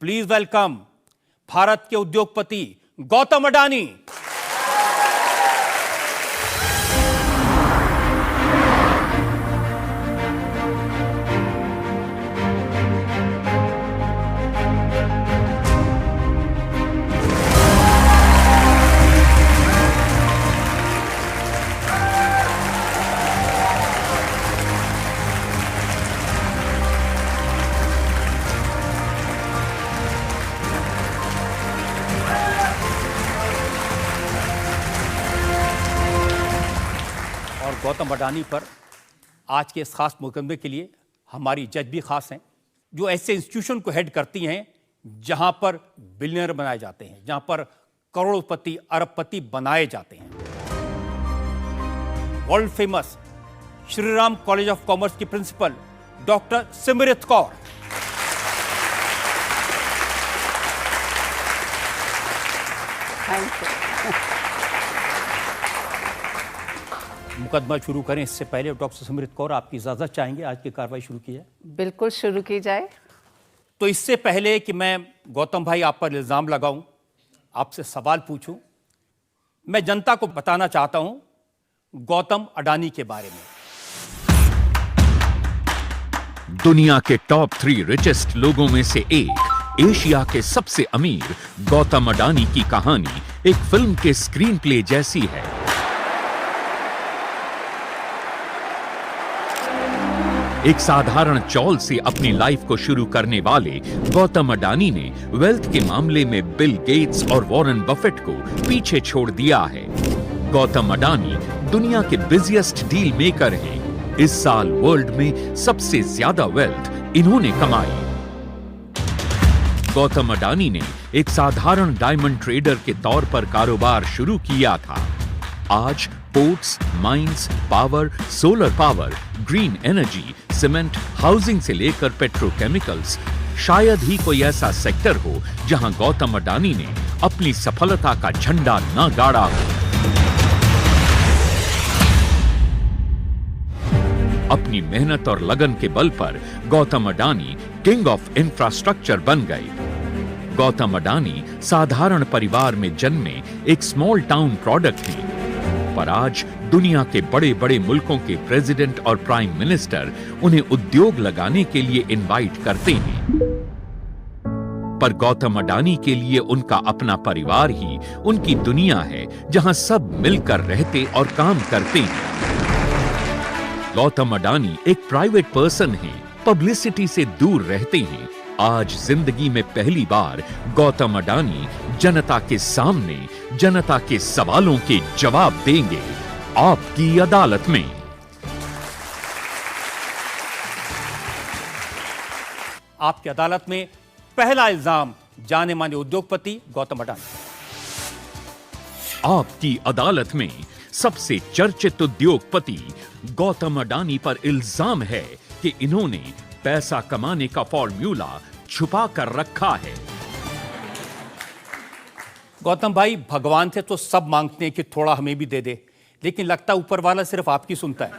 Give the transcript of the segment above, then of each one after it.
Please welcome Bharat के उद्योगपति गौतम अडानी। गौतम अडानी पर आज के इस खास मुकदमे के लिए हमारी जज भी खास हैं, जो ऐसे इंस्टीट्यूशन को हेड करती हैं जहां पर बिलियनर बनाए जाते हैं, जहां पर करोड़पति अरबपति बनाए जाते हैं। World famous Shriram college of commerce की principal doctor Simrat Kaur, thank you. मुकदमा शुरू करें इससे पहले डॉक्टर सिमरत कौर आपकी इजाजत चाहेंगे आज की कार्रवाई शुरू की जाए? बिल्कुल शुरू की जाए। तो इससे पहले कि मैं गौतम भाई आप पर इल्जाम लगाऊं, आपसे सवाल पूछूं, मैं जनता को बताना चाहता हूं गौतम अडानी के बारे में। दुनिया के टॉप 3 रिचेस्ट लोगों में से एक, एशिया के सबसे अमीर गौतम अडानी की कहानी एक फिल्म के स्क्रीन प्ले जैसी है। एक साधारण चौल से अपनी लाइफ को शुरू करने वाले गौतम अडानी ने वेल्थ के मामले में बिल गेट्स और वॉरेन बफेट को पीछे छोड़ दिया है। गौतम अडानी दुनिया के बिजिएस्ट डील मेकर हैं। इस साल वर्ल्ड में सबसे ज्यादा वेल्थ इन्होंने कमाई। गौतम अडानी ने एक साधारण डायमंड ट्रेडर के तौर पर कारोबार शुरू किया था। आज ports, mines, power, solar power, green energy, cement, housing से लेकर पेट्रोकेमिकल्स, शायद ही कोई ऐसा सेक्टर हो जहां गौतम अडानी ने अपनी सफलता का झंडा न गाड़ा हो। अपनी मेहनत और लगन के बल पर Gautam Adani king of infrastructure बन गए। गौतम अडानी साधारण परिवार में जन्मे एक स्मॉल टाउन प्रोडक्ट हैं, पर आज दुनिया के बड़े बड़े मुल्कों के प्रेसिडेंट और प्राइम मिनिस्टर उन्हें उद्योग लगाने के लिए इनवाइट करते हैं। पर गौतम अडानी के लिए उनका अपना परिवार ही उनकी दुनिया है, जहां सब मिलकर रहते और काम करते हैं। गौतम अडानी एक प्राइवेट पर्सन हैं, पब्लिसिटी से दूर रहते हैं। आज जिंदगी में पहली बार गौतम अडानी जनता के सामने जनता के सवालों के जवाब देंगे आपकी अदालत में। आपकी अदालत में पहला इल्जाम जाने माने उद्योगपति गौतम अडानी। आपकी अदालत में सबसे चर्चित उद्योगपति गौतम अडानी पर इल्जाम है कि इन्होंने पैसा कमाने का फॉर्मूला छुपा कर रखा है। गौतम भाई, भगवान से तो सब मांगते हैं कि थोड़ा हमें भी दे दे, लेकिन लगता ऊपर वाला सिर्फ आपकी सुनता है।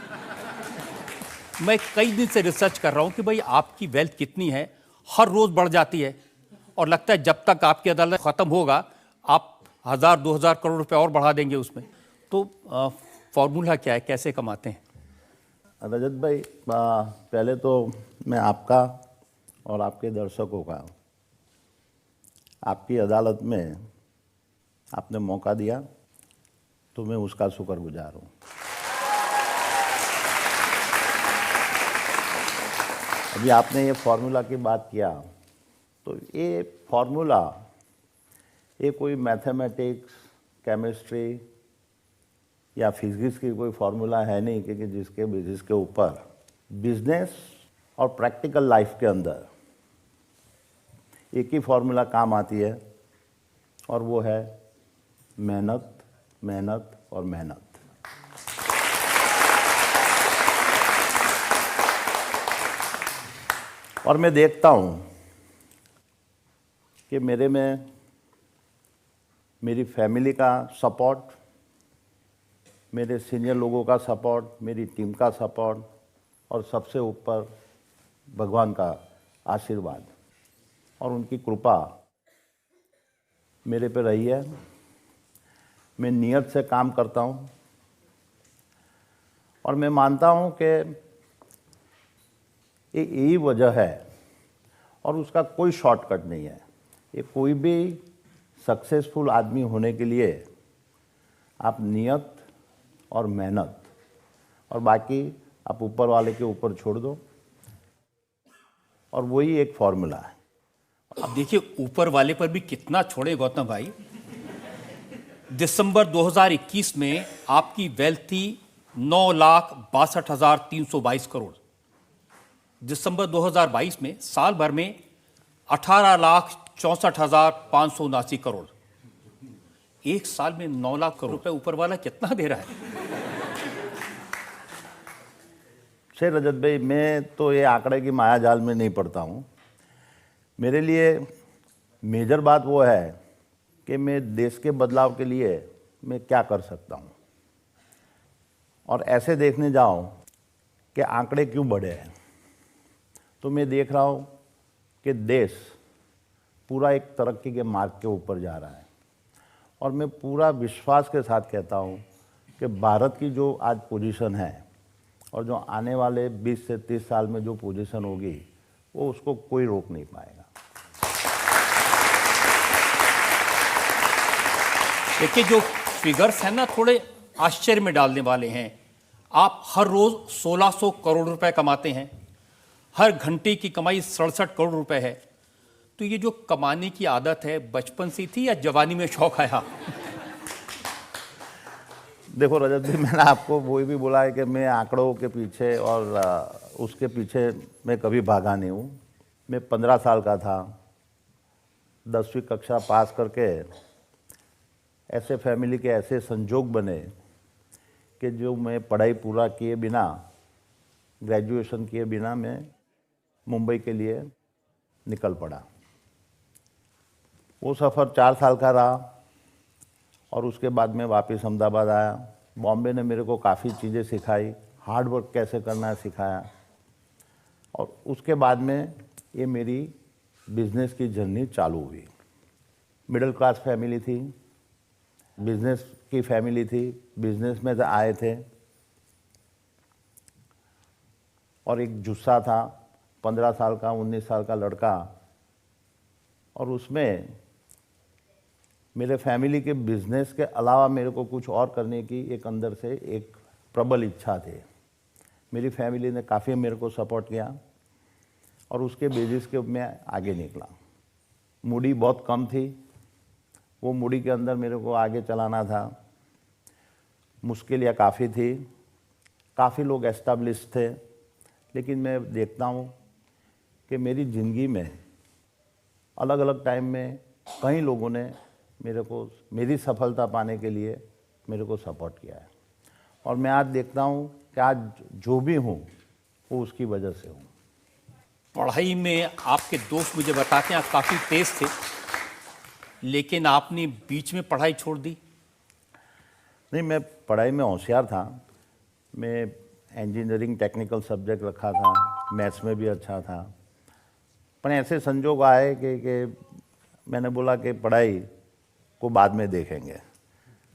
मैं कई दिन से रिसर्च कर रहा हूं कि भाई आपकी वेल्थ कितनी है, हर रोज बढ़ जाती है, और लगता है जब तक आपकी अदालत खत्म होगा आप 1000-2000 करोड़ रुपए और बढ़ा देंगे उसमें। तो फॉर्मूला क्या है, कैसे कमाते हैं? रजत भाई, पहले तो मैं आपका और आपके दर्शकों का आपकी अदालत में आपने मौका दिया तो मैं उसका शुक्रगुजार हूँ। अभी आपने ये फॉर्मूला की बात किया, तो ये फॉर्मूला ये कोई मैथमेटिक्स, केमिस्ट्री या फिजिक्स की कोई फार्मूला है नहीं कि जिसके ऊपर बिजनेस और प्रैक्टिकल लाइफ के अंदर एक ही फार्मूला काम आती है, और वो है मेहनत, मेहनत और मेहनत। और मैं देखता हूँ कि मेरे में मेरी फैमिली का सपोर्ट, मेरे सीनियर लोगों का सपोर्ट, मेरी टीम का सपोर्ट, और सबसे ऊपर भगवान का आशीर्वाद। और उनकी कृपा मेरे पे रही है। मैं नियत से काम करता हूँ और मैं मानता हूँ कि यही वजह है और उसका कोई शॉर्टकट नहीं है। ये कोई भी सक्सेसफुल आदमी होने के लिए आप नियत और मेहनत और बाकी आप ऊपर वाले के ऊपर छोड़ दो, और वही एक फॉर्मूला है। अब देखिए ऊपर वाले पर भी कितना छोड़े गौतम भाई। दिसंबर 2021 में आपकी वेल्थ थी 9,62,322 करोड़। दिसंबर 2022 में साल भर में 18,64,579 करोड़। एक साल में 9 लाख करोड़ रुपए ऊपर वाला कितना दे रहा है? शेर रजत भाई, मैं तो ये आंकड़े की माया जाल में नहीं पड़ता हूँ। मेरे लिए मेजर बात वो है कि मैं देश के बदलाव के लिए मैं क्या कर सकता हूँ, और ऐसे देखने जाओ कि आंकड़े क्यों बढ़े हैं तो मैं देख रहा हूँ कि देश पूरा एक तरक्की के मार्ग के ऊपर जा रहा है। और मैं पूरा विश्वास के साथ कहता हूँ कि भारत की जो आज पोजीशन है और जो आने वाले 20 से 30 साल में जो पोजीशन होगी, वो उसको कोई रोक नहीं पाएगा। देखिए जो फिगर्स हैं ना, थोड़े आश्चर्य में डालने वाले हैं। आप हर रोज 1600 करोड़ रुपए कमाते हैं, हर घंटे की कमाई 67 करोड़ रुपए है। तो ये जो कमाने की आदत है बचपन से थी या जवानी में शौक आया? देखो रजत जी, मैंने आपको वही भी बोला है कि मैं आंकड़ों के पीछे और उसके पीछे मैं कभी भागा नहीं हूँ। मैं 15 साल का था, 10वीं कक्षा पास करके ऐसे फैमिली के ऐसे संजोग बने कि जो मैं पढ़ाई पूरा किए बिना, ग्रेजुएशन किए बिना मैं मुंबई के लिए निकल पड़ा। वो सफ़र 4 साल का रहा और उसके बाद मैं वापस अहमदाबाद आया। बॉम्बे ने मेरे को काफ़ी चीज़ें सिखाई, हार्ड वर्क कैसे करना है सिखाया, और उसके बाद में ये मेरी बिजनेस की जर्नी चालू हुई। मिडिल क्लास फैमिली थी, बिजनेस की फैमिली थी, बिजनेस में आए थे, और एक जुस्सा था 15 साल का 19 साल का लड़का, और उसमें मेरे फैमिली के बिजनेस के अलावा मेरे को कुछ और करने की एक अंदर से एक प्रबल इच्छा थी। मेरी फैमिली ने काफ़ी मेरे को सपोर्ट किया और उसके बेसिस के मैं आगे निकला। मूडी बहुत कम थी, वो मूडी के अंदर मेरे को आगे चलाना था। मुश्किलें काफ़ी थी, काफ़ी लोग एस्टेब्लिश थे, लेकिन मैं देखता हूँ कि मेरी ज़िंदगी में अलग अलग टाइम में कई लोगों ने मेरे को मेरी सफलता पाने के लिए मेरे को सपोर्ट किया है, और मैं आज देखता हूँ कि आज जो भी हूँ वो उसकी वजह से हूँ। पढ़ाई में आपके दोस्त मुझे बताते हैं आप काफ़ी तेज थे, लेकिन आपने बीच में पढ़ाई छोड़ दी? नहीं, मैं पढ़ाई में होशियार था। मैं इंजीनियरिंग टेक्निकल सब्जेक्ट रखा था, मैथ्स में भी अच्छा था, पर ऐसे संजोग आए कि मैंने बोला कि पढ़ाई को बाद में देखेंगे,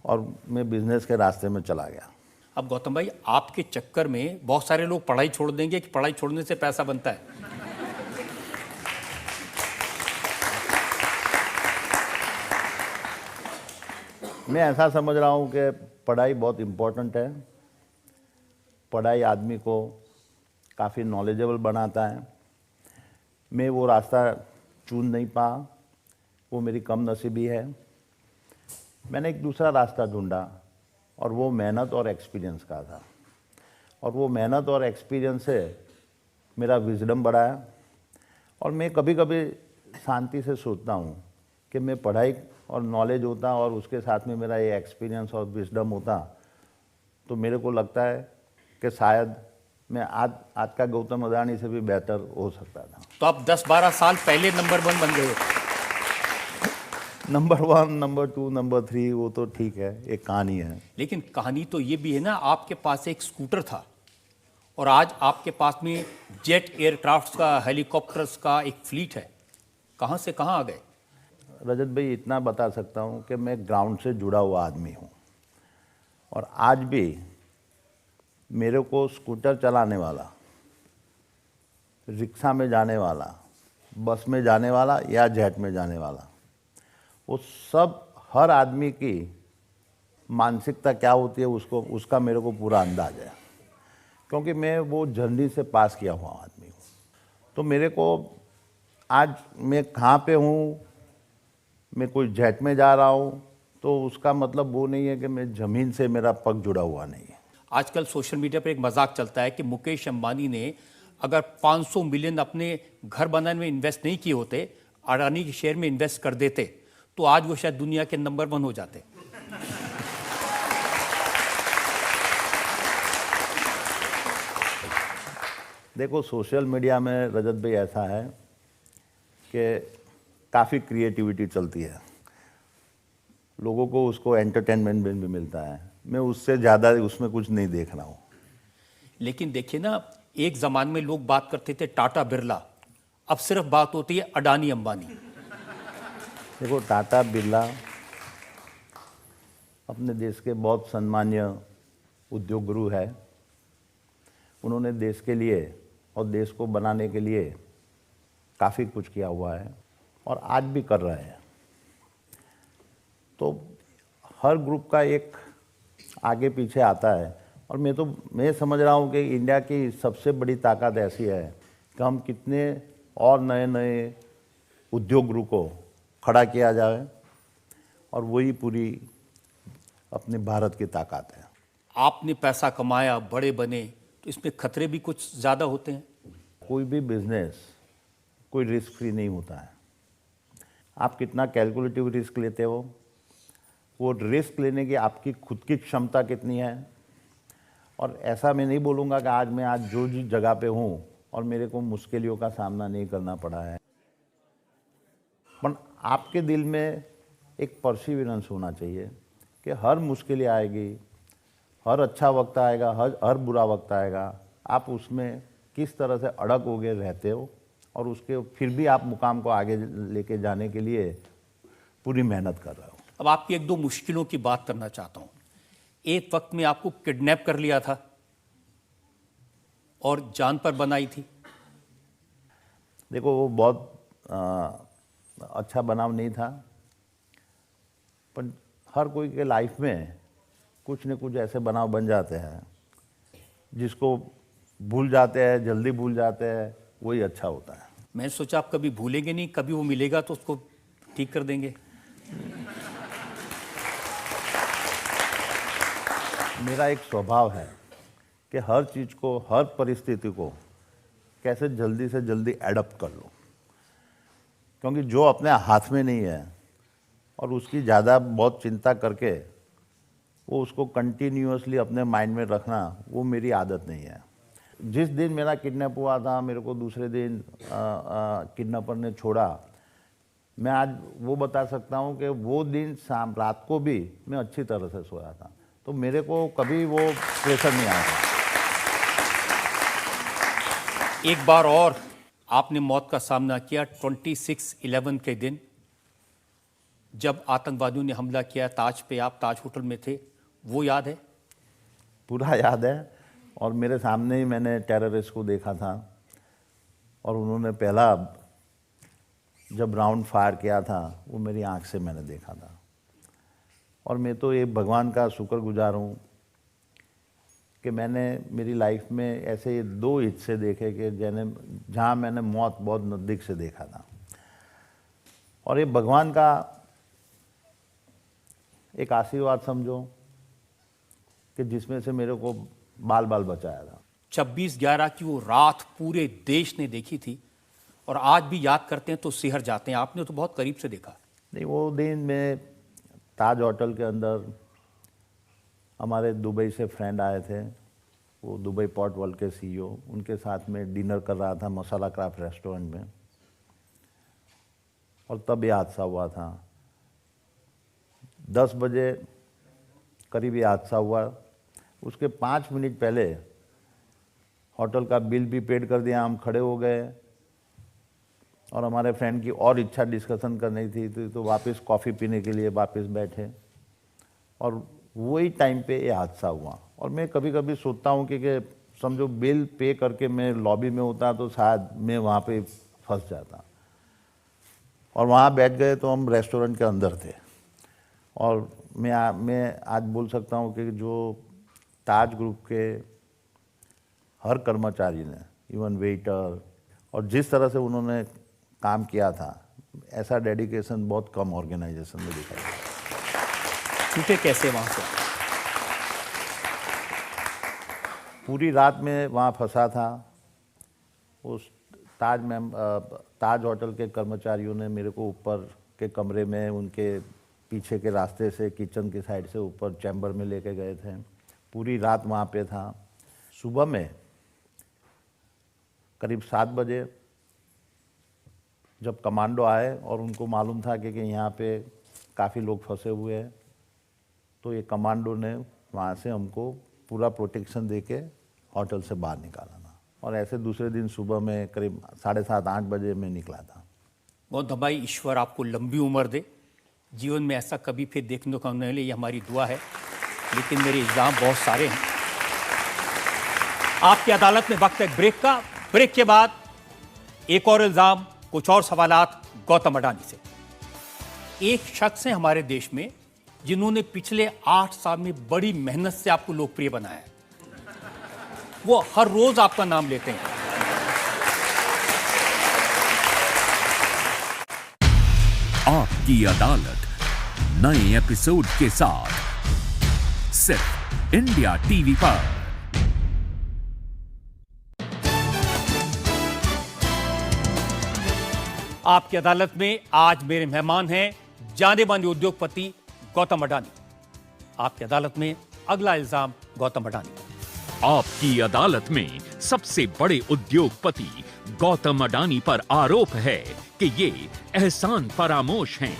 और मैं बिजनेस के रास्ते में चला गया। अब गौतम भाई, आपके चक्कर में बहुत सारे लोग पढ़ाई छोड़ देंगे कि पढ़ाई छोड़ने से पैसा बनता है। मैं ऐसा समझ रहा हूँ कि पढ़ाई बहुत इम्पोर्टेंट है। पढ़ाई आदमी को काफ़ी नॉलेजेबल बनाता है। मैं वो रास्ता चुन नहीं पाया, वो मेरी कम नसीबी है। मैंने एक दूसरा रास्ता ढूंढा, और वो मेहनत और एक्सपीरियंस का था, और वो मेहनत और एक्सपीरियंस से मेरा विजडम बढ़ा है। और मैं कभी कभी शांति से सोचता हूँ कि मैं पढ़ाई और नॉलेज होता और उसके साथ में मेरा ये एक्सपीरियंस और विजडम होता, तो मेरे को लगता है कि शायद मैं आज का गौतम अडानी से भी बेहतर हो सकता था। तो आप 10-12 साल पहले नंबर 1 बन गए। नंबर 1, नंबर 2, नंबर 3 वो तो ठीक है, एक कहानी है। लेकिन कहानी तो ये भी है ना, आपके पास एक स्कूटर था और आज आपके पास में जेट एयरक्राफ्ट्स का, हेलीकॉप्टर्स का एक फ्लीट है। कहाँ से कहाँ आ गए? रजत भाई, इतना बता सकता हूँ कि मैं ग्राउंड से जुड़ा हुआ आदमी हूँ, और आज भी मेरे को स्कूटर चलाने वाला, रिक्शा में जाने वाला, बस में जाने वाला या जेट में जाने वाला, वो सब हर आदमी की मानसिकता क्या होती है उसका मेरे को पूरा अंदाज है, क्योंकि मैं वो जर्नी से पास किया हुआ आदमी हूँ। तो मेरे को आज मैं कहाँ पे हूँ, मैं कोई जेट में जा रहा हूँ, तो उसका मतलब वो नहीं है कि मैं ज़मीन से मेरा पग जुड़ा हुआ नहीं है। आजकल सोशल मीडिया पर एक मजाक चलता है कि मुकेश अंबानी ने अगर 500 मिलियन अपने घर बनाने में इन्वेस्ट नहीं किए होते, अडानी के शेयर में इन्वेस्ट कर देते, तो आज वो शायद दुनिया के नंबर 1 हो जाते। देखो, सोशल मीडिया में रजत भाई ऐसा है कि काफ़ी क्रिएटिविटी चलती है, लोगों को उसको एंटरटेनमेंट भी मिलता है। मैं उससे ज़्यादा उसमें कुछ नहीं देख रहा हूँ। लेकिन देखिए ना, एक जमाने में लोग बात करते थे टाटा बिरला, अब सिर्फ बात होती है अडानी अंबानी। देखो, टाटा बिरला अपने देश के बहुत सम्मान्य उद्योग गुरु है। उन्होंने देश के लिए और देश को बनाने के लिए काफ़ी कुछ किया हुआ है और आज भी कर रहे हैं। तो हर ग्रुप का एक आगे पीछे आता है, और मैं समझ रहा हूँ कि इंडिया की सबसे बड़ी ताकत ऐसी है कि हम कितने और नए नए उद्योग गुरु को खड़ा किया जाए, और वही पूरी अपने भारत की ताकत है। आपने पैसा कमाया, बड़े बने, तो इसमें खतरे भी कुछ ज़्यादा होते हैं? कोई भी बिजनेस कोई रिस्क फ्री नहीं होता है। आप कितना कैलकुलेटिव रिस्क लेते हो, वो रिस्क लेने की आपकी खुद की क्षमता कितनी है। और ऐसा मैं नहीं बोलूँगा कि आज जो जिस जगह पे हूँ और मेरे को मुश्किलों का सामना नहीं करना पड़ा है, पर आपके दिल में एक परसिवियरेंस होना चाहिए कि हर मुश्किलें आएगी, हर अच्छा वक्त आएगा, हर बुरा वक्त आएगा, आप उसमें किस तरह से अड़ग होके रहते हो, और उसके फिर भी आप मुकाम को आगे लेके जाने के लिए पूरी मेहनत कर रहे हो। अब आपकी 1-2 मुश्किलों की बात करना चाहता हूँ। एक वक्त में आपको किडनैप कर लिया था और जान पर बनाई थी। देखो, वो बहुत अच्छा बनाव नहीं था, पर हर कोई के लाइफ में कुछ न कुछ ऐसे बनाव बन जाते हैं जिसको भूल जाते हैं, जल्दी भूल जाते हैं, वही अच्छा होता है। मैंने सोचा आप कभी भूलेंगे नहीं, कभी वो मिलेगा तो उसको ठीक कर देंगे। मेरा एक स्वभाव है कि हर चीज़ को, हर परिस्थिति को कैसे जल्दी से जल्दी एडप्ट कर लो, क्योंकि जो अपने हाथ में नहीं है और उसकी ज़्यादा बहुत चिंता करके वो उसको कंटिन्यूअसली अपने माइंड में रखना, वो मेरी आदत नहीं है। जिस दिन मेरा किडनैप हुआ था, मेरे को दूसरे दिन किडनैपर ने छोड़ा, मैं आज वो बता सकता हूँ कि वो दिन शाम रात को भी मैं अच्छी तरह से सोया था, तो मेरे को कभी वो प्रेशर नहीं आया था। एक बार और आपने मौत का सामना किया 26/11 के दिन, जब आतंकवादियों ने हमला किया ताज पे, आप ताज होटल में थे, वो याद है? पूरा याद है, और मेरे सामने ही मैंने टेररिस्ट को देखा था, और उन्होंने पहला जब राउंड फायर किया था वो मेरी आंख से मैंने देखा था। और मैं तो ये भगवान का शुक्रगुजार हूँ कि मैंने मेरी लाइफ में ऐसे 2 हिस्से देखे कि जहाँ मैंने मौत बहुत नज़दीक से देखा था, और ये भगवान का एक आशीर्वाद समझो कि जिसमें से मेरे को बाल बाल बचाया था। 26/11 की वो रात पूरे देश ने देखी थी, और आज भी याद करते हैं तो सिहर जाते हैं। आपने तो बहुत करीब से देखा। नहीं, वो दिन में ताज होटल के अंदर हमारे दुबई से फ्रेंड आए थे, वो दुबई पोर्ट वर्ल्ड के CEO, उनके साथ में डिनर कर रहा था मसाला क्राफ्ट रेस्टोरेंट में, और तब ये हादसा हुआ था। 10 बजे करीब ये हादसा हुआ। उसके 5 मिनट पहले होटल का बिल भी पेड कर दिया, हम खड़े हो गए, और हमारे फ्रेंड की और इच्छा डिस्कशन करनी थी, तो वापस कॉफ़ी पीने के लिए वापस बैठे और वही टाइम पे ये हादसा हुआ। और मैं कभी कभी सोचता हूँ कि समझो बिल पे करके मैं लॉबी में होता तो शायद मैं वहाँ पे फंस जाता। और वहाँ बैठ गए तो हम रेस्टोरेंट के अंदर थे। और मैं आज बोल सकता हूँ कि जो ताज ग्रुप के हर कर्मचारी ने, इवन वेटर, और जिस तरह से उन्होंने काम किया था, ऐसा डेडिकेशन बहुत कम ऑर्गेनाइजेशन में दिखाई दिया। छूटे कैसे वहाँ से? पूरी रात में वहाँ फंसा था। उस ताज होटल के कर्मचारियों ने मेरे को ऊपर के कमरे में उनके पीछे के रास्ते से किचन की साइड से ऊपर चैम्बर में लेके गए थे। पूरी रात वहाँ पे था। सुबह में करीब 7 बजे जब कमांडो आए और उनको मालूम था कि यहाँ पे काफ़ी लोग फंसे हुए हैं, तो ये कमांडो ने वहाँ से हमको पूरा प्रोटेक्शन देके होटल से बाहर निकाला था। और ऐसे दूसरे दिन सुबह में करीब 7:30-8 बजे में निकला था। गौतम भाई, ईश्वर आपको लंबी उम्र दे, जीवन में ऐसा कभी फिर देखने को न मिले, ये हमारी दुआ है। लेकिन मेरे इल्ज़ाम बहुत सारे हैं आपकी अदालत में। वक्त है ब्रेक का। ब्रेक के बाद एक और इल्ज़ाम, कुछ और सवालात गौतम अडानी से। एक शख्स है हमारे देश में जिन्होंने पिछले 8 साल में बड़ी मेहनत से आपको लोकप्रिय बनाया है। वो हर रोज आपका नाम लेते हैं। आपकी अदालत नए एपिसोड के साथ सिर्फ इंडिया टीवी पर। आपकी अदालत में आज मेरे मेहमान हैं जाने माने उद्योगपति गौतम अडानी। आपकी अदालत में अगला इल्जाम गौतम अडानी। आपकी अदालत में सबसे बड़े उद्योगपति गौतम अडानी पर आरोप है कि ये एहसान फरामोश हैं।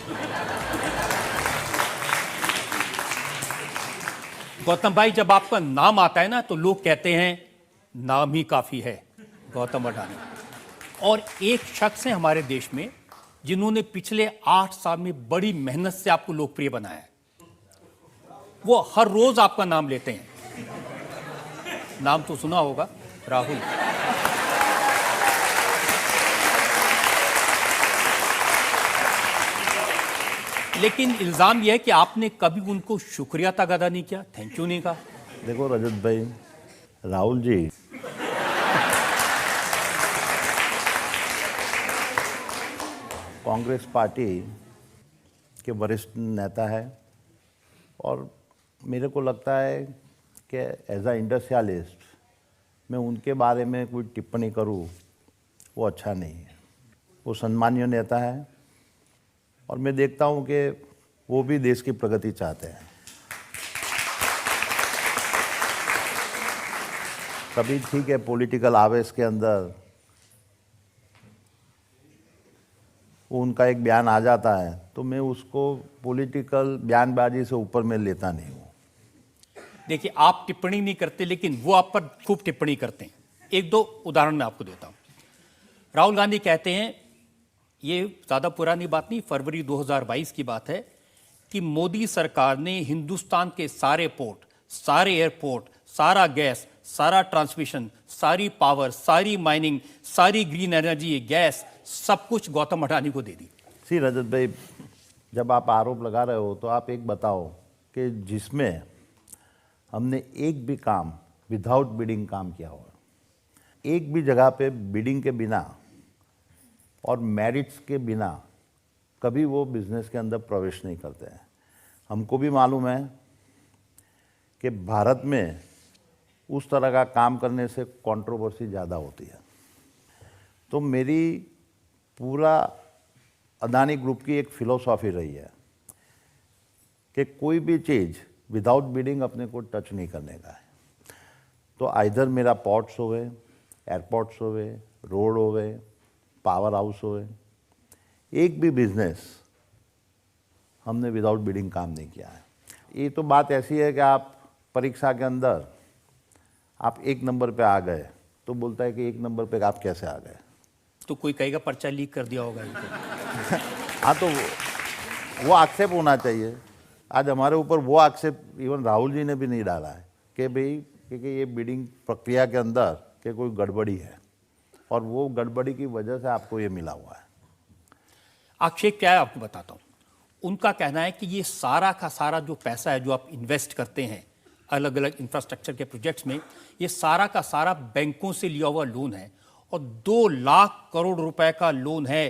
गौतम भाई, जब आपका नाम आता है ना तो लोग कहते हैं नाम ही काफी है, गौतम अडानी। और एक शख्स है हमारे देश में जिन्होंने पिछले 8 साल में बड़ी मेहनत से आपको लोकप्रिय बनाया है। वो हर रोज आपका नाम लेते हैं। नाम तो सुना होगा, राहुल। लेकिन इल्जाम यह है कि आपने कभी उनको शुक्रिया तक अदा नहीं किया, थैंक यू नहीं कहा। देखो रजत भाई, राहुल जी कांग्रेस पार्टी के वरिष्ठ नेता है और मेरे को लगता है कि एज अ इंडस्ट्रियलिस्ट मैं उनके बारे में कोई टिप्पणी करूं वो अच्छा नहीं है। वो सम्मानीय नेता है और मैं देखता हूं कि वो भी देश की प्रगति चाहते हैं। कभी ठीक है पॉलिटिकल आवेश के अंदर उनका एक बयान आ जाता है तो मैं उसको पॉलिटिकल बयानबाजी से ऊपर में लेता नहीं हूँ। देखिए, आप टिप्पणी नहीं करते लेकिन वो आप पर खूब टिप्पणी करते हैं। 1-2 उदाहरण मैं आपको देता हूं। राहुल गांधी कहते हैं, ये ज़्यादा पुरानी बात नहीं, फरवरी 2022 की बात है, कि मोदी सरकार ने हिंदुस्तान के सारे पोर्ट, सारे एयरपोर्ट, सारा गैस, सारा ट्रांसमिशन, सारी पावर, सारी माइनिंग, सारी ग्रीन एनर्जी, गैस, सब कुछ गौतम अडानी को दे दी। सी रजत भाई, जब आप आरोप लगा रहे हो तो आप एक बताओ कि जिसमें हमने एक भी काम विदाउट बिडिंग काम किया हो, एक भी जगह पे बिडिंग के बिना और मेरिट्स के बिना कभी वो बिजनेस के अंदर प्रवेश नहीं करते हैं। हमको भी मालूम है कि भारत में उस तरह का काम करने से कंट्रोवर्सी ज़्यादा होती है। तो मेरी पूरा अडानी ग्रुप की एक फिलॉसफी रही है कि कोई भी चीज़ विदाउट बिडिंग अपने को टच नहीं करने का है। तो आइधर मेरा पोर्ट्स होवे, एयरपोर्ट्स होवे, रोड होवे, पावर हाउस होवे, एक भी बिजनेस हमने विदाउट बिडिंग काम नहीं किया है। ये तो बात ऐसी है कि आप परीक्षा के अंदर आप 1 नंबर पे आ गए तो बोलता है कि 1 नंबर पे आप कैसे आ गए। तो कोई कहेगा पर्चा लीक कर दिया होगा इनको। हाँ, तो वो आक्षेप होना चाहिए। आज हमारे ऊपर वो आक्षेप इवन राहुल जी ने भी नहीं डाला है कि भाई क्योंकि ये बिडिंग प्रक्रिया के अंदर के कोई गड़बड़ी है और वो गड़बड़ी की वजह से आपको ये मिला हुआ है। आक्षेप क्या है आपको बताता हूँ। उनका कहना है कि ये सारा का सारा जो पैसा है जो आप इन्वेस्ट करते हैं अलग अलग इंफ्रास्ट्रक्चर के प्रोजेक्ट्स में, ये सारा का सारा बैंकों से लिया हुआ लोन है और 2 लाख करोड़ रुपए का लोन है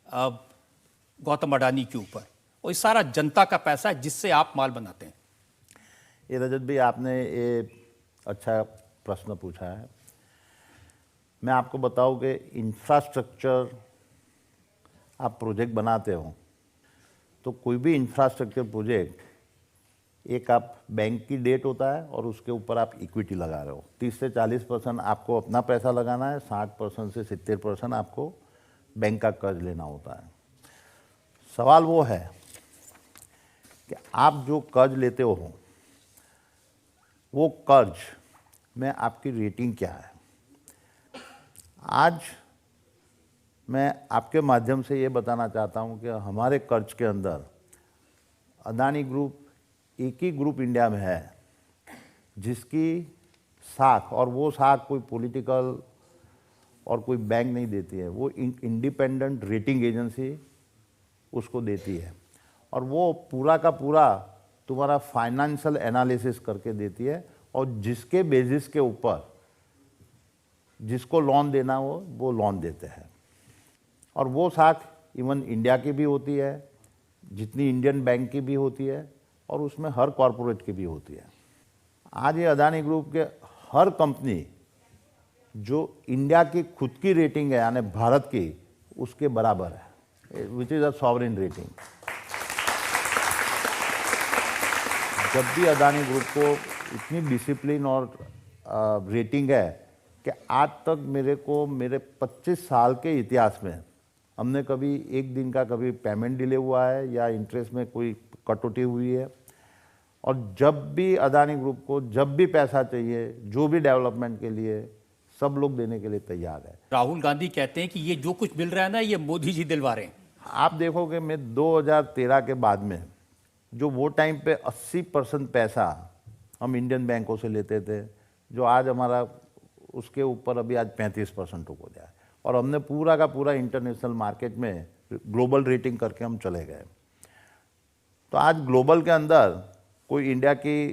गौतम अडानी के ऊपर, और ये सारा जनता का पैसा है जिससे आप माल बनाते हैं। ये रजत भाई, आपने ये अच्छा प्रश्न पूछा है। मैं आपको बताऊं कि इंफ्रास्ट्रक्चर आप प्रोजेक्ट बनाते हो तो कोई भी इंफ्रास्ट्रक्चर प्रोजेक्ट, एक आप बैंक की डेट होता है और उसके ऊपर आप इक्विटी लगा रहे हो। 30 से 40% आपको अपना पैसा लगाना है, 60% से 70% आपको बैंक का कर्ज लेना होता है। सवाल वो है कि आप जो कर्ज लेते हो वो कर्ज में आपकी रेटिंग क्या है। आज मैं आपके माध्यम से ये बताना चाहता हूँ कि हमारे कर्ज के अंदर अदानी ग्रुप एक ही ग्रुप इंडिया में है जिसकी साख, और वो साख कोई पॉलिटिकल और कोई बैंक नहीं देती है, वो इंडिपेंडेंट रेटिंग एजेंसी उसको देती है और वो पूरा का पूरा तुम्हारा फाइनेंशियल एनालिसिस करके देती है और जिसके बेसिस के ऊपर जिसको लोन देना हो वो लोन देते हैं। और वो साख इवन इंडिया की भी होती है, जितनी इंडियन बैंक की भी होती है और उसमें हर कॉरपोरेट की भी होती है। आज ये अदानी ग्रुप के हर कंपनी जो इंडिया की खुद की रेटिंग है यानी भारत की, उसके बराबर है, which is a sovereign rating. जब भी अदानी ग्रुप को इतनी डिसिप्लिन और रेटिंग है कि आज तक मेरे 25 साल के इतिहास में हमने कभी एक दिन का कभी पेमेंट डिले हुआ है या इंटरेस्ट में कोई कटौती हुई है। और जब भी अदानी ग्रुप को जब भी पैसा चाहिए, जो भी डेवलपमेंट के लिए, सब लोग देने के लिए तैयार है। राहुल गांधी कहते हैं कि ये जो कुछ मिल रहा है ना, ये मोदी जी दिलवा रहे हैं। आप देखोगे मैं 2013 के बाद में जो वो टाइम पे 80% पैसा हम इंडियन बैंकों से लेते थे, जो आज हमारा उसके ऊपर अभी आज 35% हो गया है और हमने पूरा का पूरा इंटरनेशनल मार्केट में ग्लोबल रेटिंग करके हम चले गए। तो आज ग्लोबल के अंदर कोई इंडिया की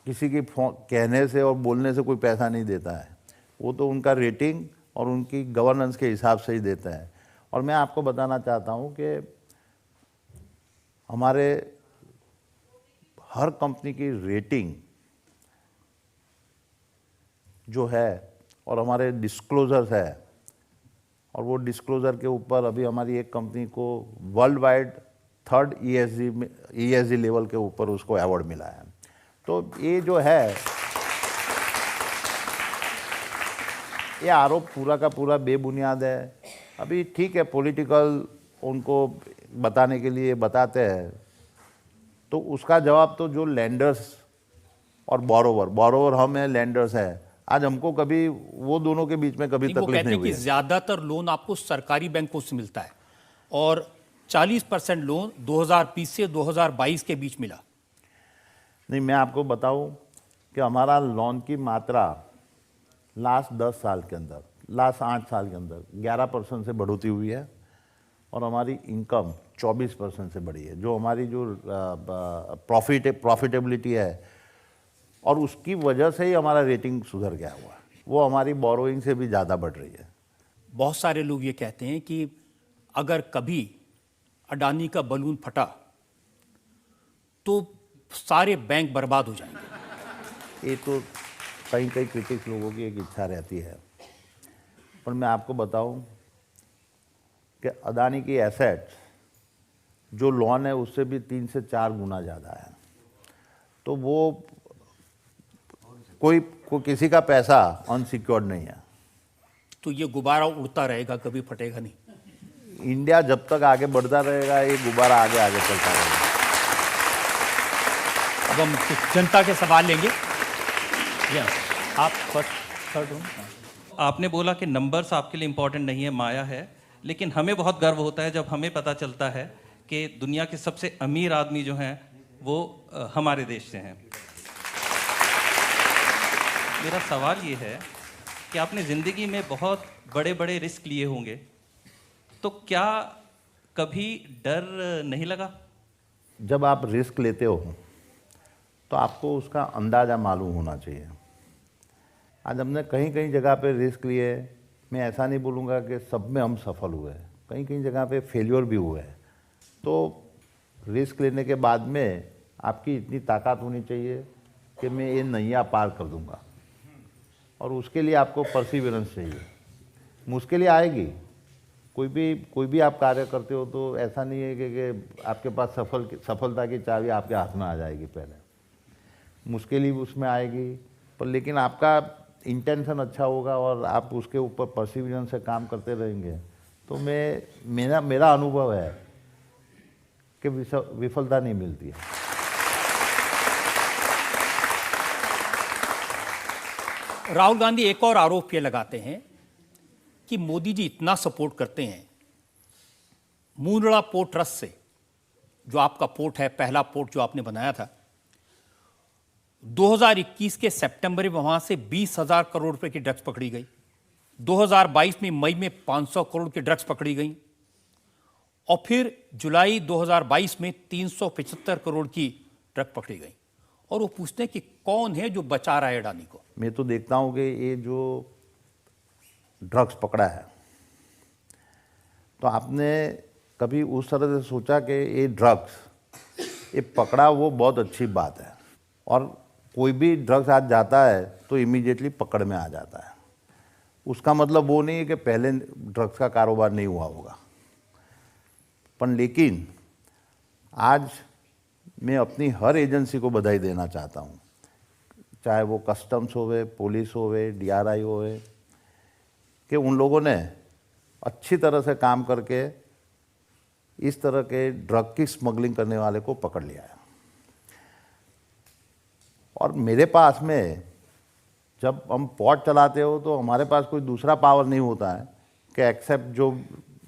किसी की कहने से और बोलने से कोई पैसा नहीं देता है, वो तो उनका रेटिंग और उनकी गवर्नेंस के हिसाब से ही देता है। और मैं आपको बताना चाहता हूँ कि हमारे हर कंपनी की रेटिंग जो है और हमारे डिस्क्लोजर्स है, और वो डिस्क्लोजर के ऊपर अभी हमारी एक कंपनी को world wide 3rd ESG level के ऊपर उसको अवार्ड मिला है। तो ये जो है, ये आरोप पूरा का पूरा बेबुनियाद है। अभी ठीक है, पॉलिटिकल उनको बताने के लिए बताते हैं, तो उसका जवाब तो जो लेंडर्स और बोरोवर हम हैं, लेंडर्स हैं, आज हमको कभी वो दोनों के बीच में कभी वो तकलीफ कहते नहीं हैं हुई कि है। ज्यादातर लोन आपको सरकारी बैंकों से मिलता है और 40% लोन 2020 से 2022 के बीच मिला। नहीं, मैं आपको बताऊं कि हमारा लोन की मात्रा लास्ट 10 साल के अंदर, लास्ट 8 साल के अंदर 11% से बढ़ोतरी हुई है और हमारी इनकम 24% से बढ़ी है, जो हमारी जो प्रॉफिटेबिलिटी है, और उसकी वजह से ही हमारा रेटिंग सुधर गया हुआ है। वो हमारी बोरोइंग से भी ज़्यादा बढ़ रही है। बहुत सारे लोग ये कहते हैं कि अगर कभी अडानी का बलून फटा तो सारे बैंक बर्बाद हो जाएंगे। ये तो कई क्रिटिक्स लोगों की एक इच्छा रहती है, पर मैं आपको बताऊं कि अदानी की एसेट जो लोन है उससे भी 3 से 4 गुना ज़्यादा है। तो वो कोई किसी का पैसा अनसिक्योर्ड नहीं है। तो ये गुब्बारा उड़ता रहेगा, कभी फटेगा नहीं। इंडिया जब तक आगे बढ़ता रहेगा, ये गुब्बारा आगे आगे चलता रहेगा। अब हम कुछ जनता के सवाल लेंगे। आप फर्स्ट थर्ड आपने बोला कि नंबर्स आपके लिए इम्पोर्टेंट नहीं है, माया है, लेकिन हमें बहुत गर्व होता है जब हमें पता चलता है कि दुनिया के सबसे अमीर आदमी जो हैं वो हमारे देश से हैं। मेरा सवाल ये है कि आपने ज़िंदगी में बहुत बड़े बड़े रिस्क लिए होंगे, तो क्या कभी डर नहीं लगा? जब आप रिस्क लेते हो तो आपको उसका अंदाज़ा मालूम होना चाहिए। आज हमने कहीं कहीं जगह पे रिस्क लिए, मैं ऐसा नहीं बोलूँगा कि सब में हम सफल हुए, कहीं कहीं जगह पे फेलियर भी हुए। तो रिस्क लेने के बाद में आपकी इतनी ताकत होनी चाहिए कि मैं ये नैया पार कर दूँगा, और उसके लिए आपको परसिवरेंस चाहिए। मुश्किलें आएगी, कोई भी आप कार्य करते हो तो ऐसा नहीं है कि आपके पास सफलता की चाबी आपके हाथ में आ जाएगी। पहले मुश्किल ही उसमें आएगी, पर लेकिन आपका इंटेंशन अच्छा होगा और आप उसके ऊपर परसिवरेंस से काम करते रहेंगे, तो मेरा अनुभव है कि विफलता नहीं मिलती है। राहुल गांधी एक और आरोप ये लगाते हैं कि मोदी जी इतना सपोर्ट करते हैं मुंद्रा पोर्ट ट्रस्ट से, जो आपका पोर्ट है, पहला पोर्ट जो आपने बनाया था, 2021 के सितंबर में वहां से 20,000 करोड़ रुपए की ड्रग्स पकड़ी गई, 2022 में मई में 500 करोड़ की ड्रग्स पकड़ी गई, और फिर जुलाई 2022 में 375 करोड़ की ड्रग पकड़ी गई। और वो पूछते हैं कि कौन है जो बचा रहा है अडानी को। मैं तो देखता हूँ कि ये जो ड्रग्स पकड़ा है, तो आपने कभी उस तरह से सोचा कि ये ड्रग्स ये पकड़ा, वो बहुत अच्छी बात है। और कोई भी ड्रग्स आज जाता है तो इमीडिएटली पकड़ में आ जाता है। उसका मतलब वो नहीं है कि पहले ड्रग्स का कारोबार नहीं हुआ होगा, पर लेकिन आज मैं अपनी हर एजेंसी को बधाई देना चाहता हूँ, चाहे वो कस्टम्स होवे, पुलिस होवे, DRI होवे, कि उन लोगों ने अच्छी तरह से काम करके इस तरह के ड्रग की स्मगलिंग करने वाले को पकड़ लिया है। और मेरे पास में जब हम पोर्ट चलाते हो तो हमारे पास कोई दूसरा पावर नहीं होता है कि एक्सेप्ट जो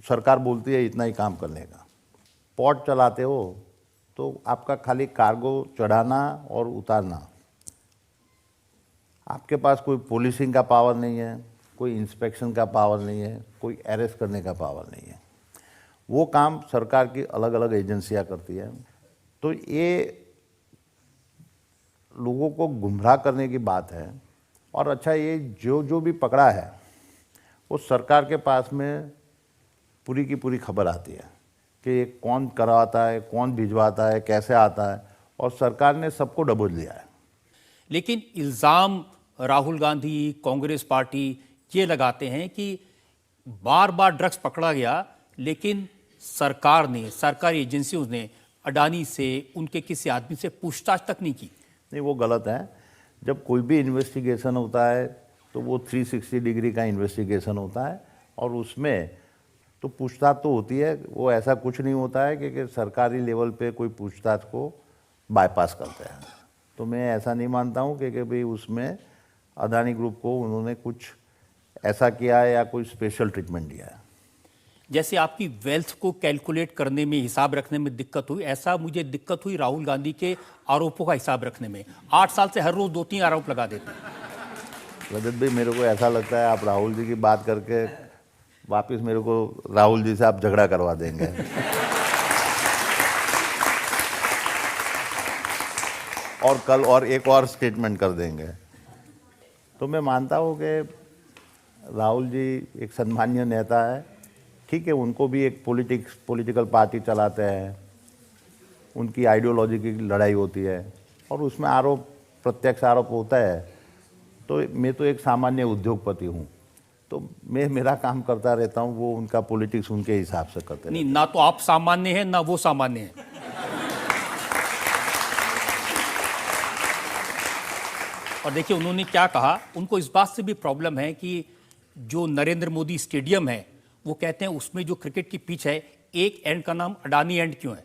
सरकार बोलती है इतना ही काम करने का। पोर्ट चलाते हो तो आपका खाली कार्गो चढ़ाना और उतारना, आपके पास कोई पुलिसिंग का पावर नहीं है, कोई इंस्पेक्शन का पावर नहीं है, कोई अरेस्ट करने का पावर नहीं है। वो काम सरकार की अलग अलग एजेंसियां करती है। तो ये लोगों को गुमराह करने की बात है। और अच्छा, ये जो भी पकड़ा है वो सरकार के पास में पूरी की पूरी खबर आती है कि ये कौन करवाता है, कौन भिजवाता है, कैसे आता है, और सरकार ने सबको दबोच लिया है। लेकिन इल्ज़ाम राहुल गांधी, कांग्रेस पार्टी ये लगाते हैं कि बार बार ड्रग्स पकड़ा गया, लेकिन सरकार ने, सरकारी एजेंसियों ने अडानी से, उनके किसी आदमी से पूछताछ तक नहीं की। नहीं, वो गलत है। जब कोई भी इन्वेस्टिगेशन होता है तो वो 360 डिग्री का इन्वेस्टिगेशन होता है, और उसमें तो पूछताछ तो होती है। वो ऐसा कुछ नहीं होता है कि सरकारी लेवल पे कोई पूछताछ को बाईपास करते हैं। तो मैं ऐसा नहीं मानता हूँ कि भाई उसमें अडानी ग्रुप को उन्होंने कुछ ऐसा किया है या कोई स्पेशल ट्रीटमेंट दिया है। जैसे आपकी वेल्थ को कैलकुलेट करने में, हिसाब रखने में दिक्कत हुई, ऐसा मुझे दिक्कत हुई राहुल गांधी के आरोपों का हिसाब रखने में। 8 साल से हर रोज 2-3 आरोप लगा देते हैं। रजत भाई, मेरे को ऐसा लगता है आप राहुल जी की बात करके वापस मेरे को राहुल जी से आप झगड़ा करवा देंगे। और कल और एक और स्टेटमेंट कर देंगे। तो मैं मानता हूँ कि राहुल जी एक सम्मानीय नेता है। ठीक है, उनको भी एक पॉलिटिकल पार्टी चलाते हैं, उनकी आइडियोलॉजी की लड़ाई होती है, और उसमें आरोप, प्रत्यक्ष आरोप होता है। तो मैं तो एक सामान्य उद्योगपति हूँ, तो मैं मेरा काम करता रहता हूँ, वो उनका पॉलिटिक्स उनके हिसाब से करते नहीं, ना तो आप सामान्य हैं ना वो सामान्य हैं। और देखिए उन्होंने क्या कहा, उनको इस बात से भी प्रॉब्लम है कि जो नरेंद्र मोदी स्टेडियम है, वो कहते हैं उसमें जो क्रिकेट की पिच है, एक एंड का नाम अडानी एंड क्यों है?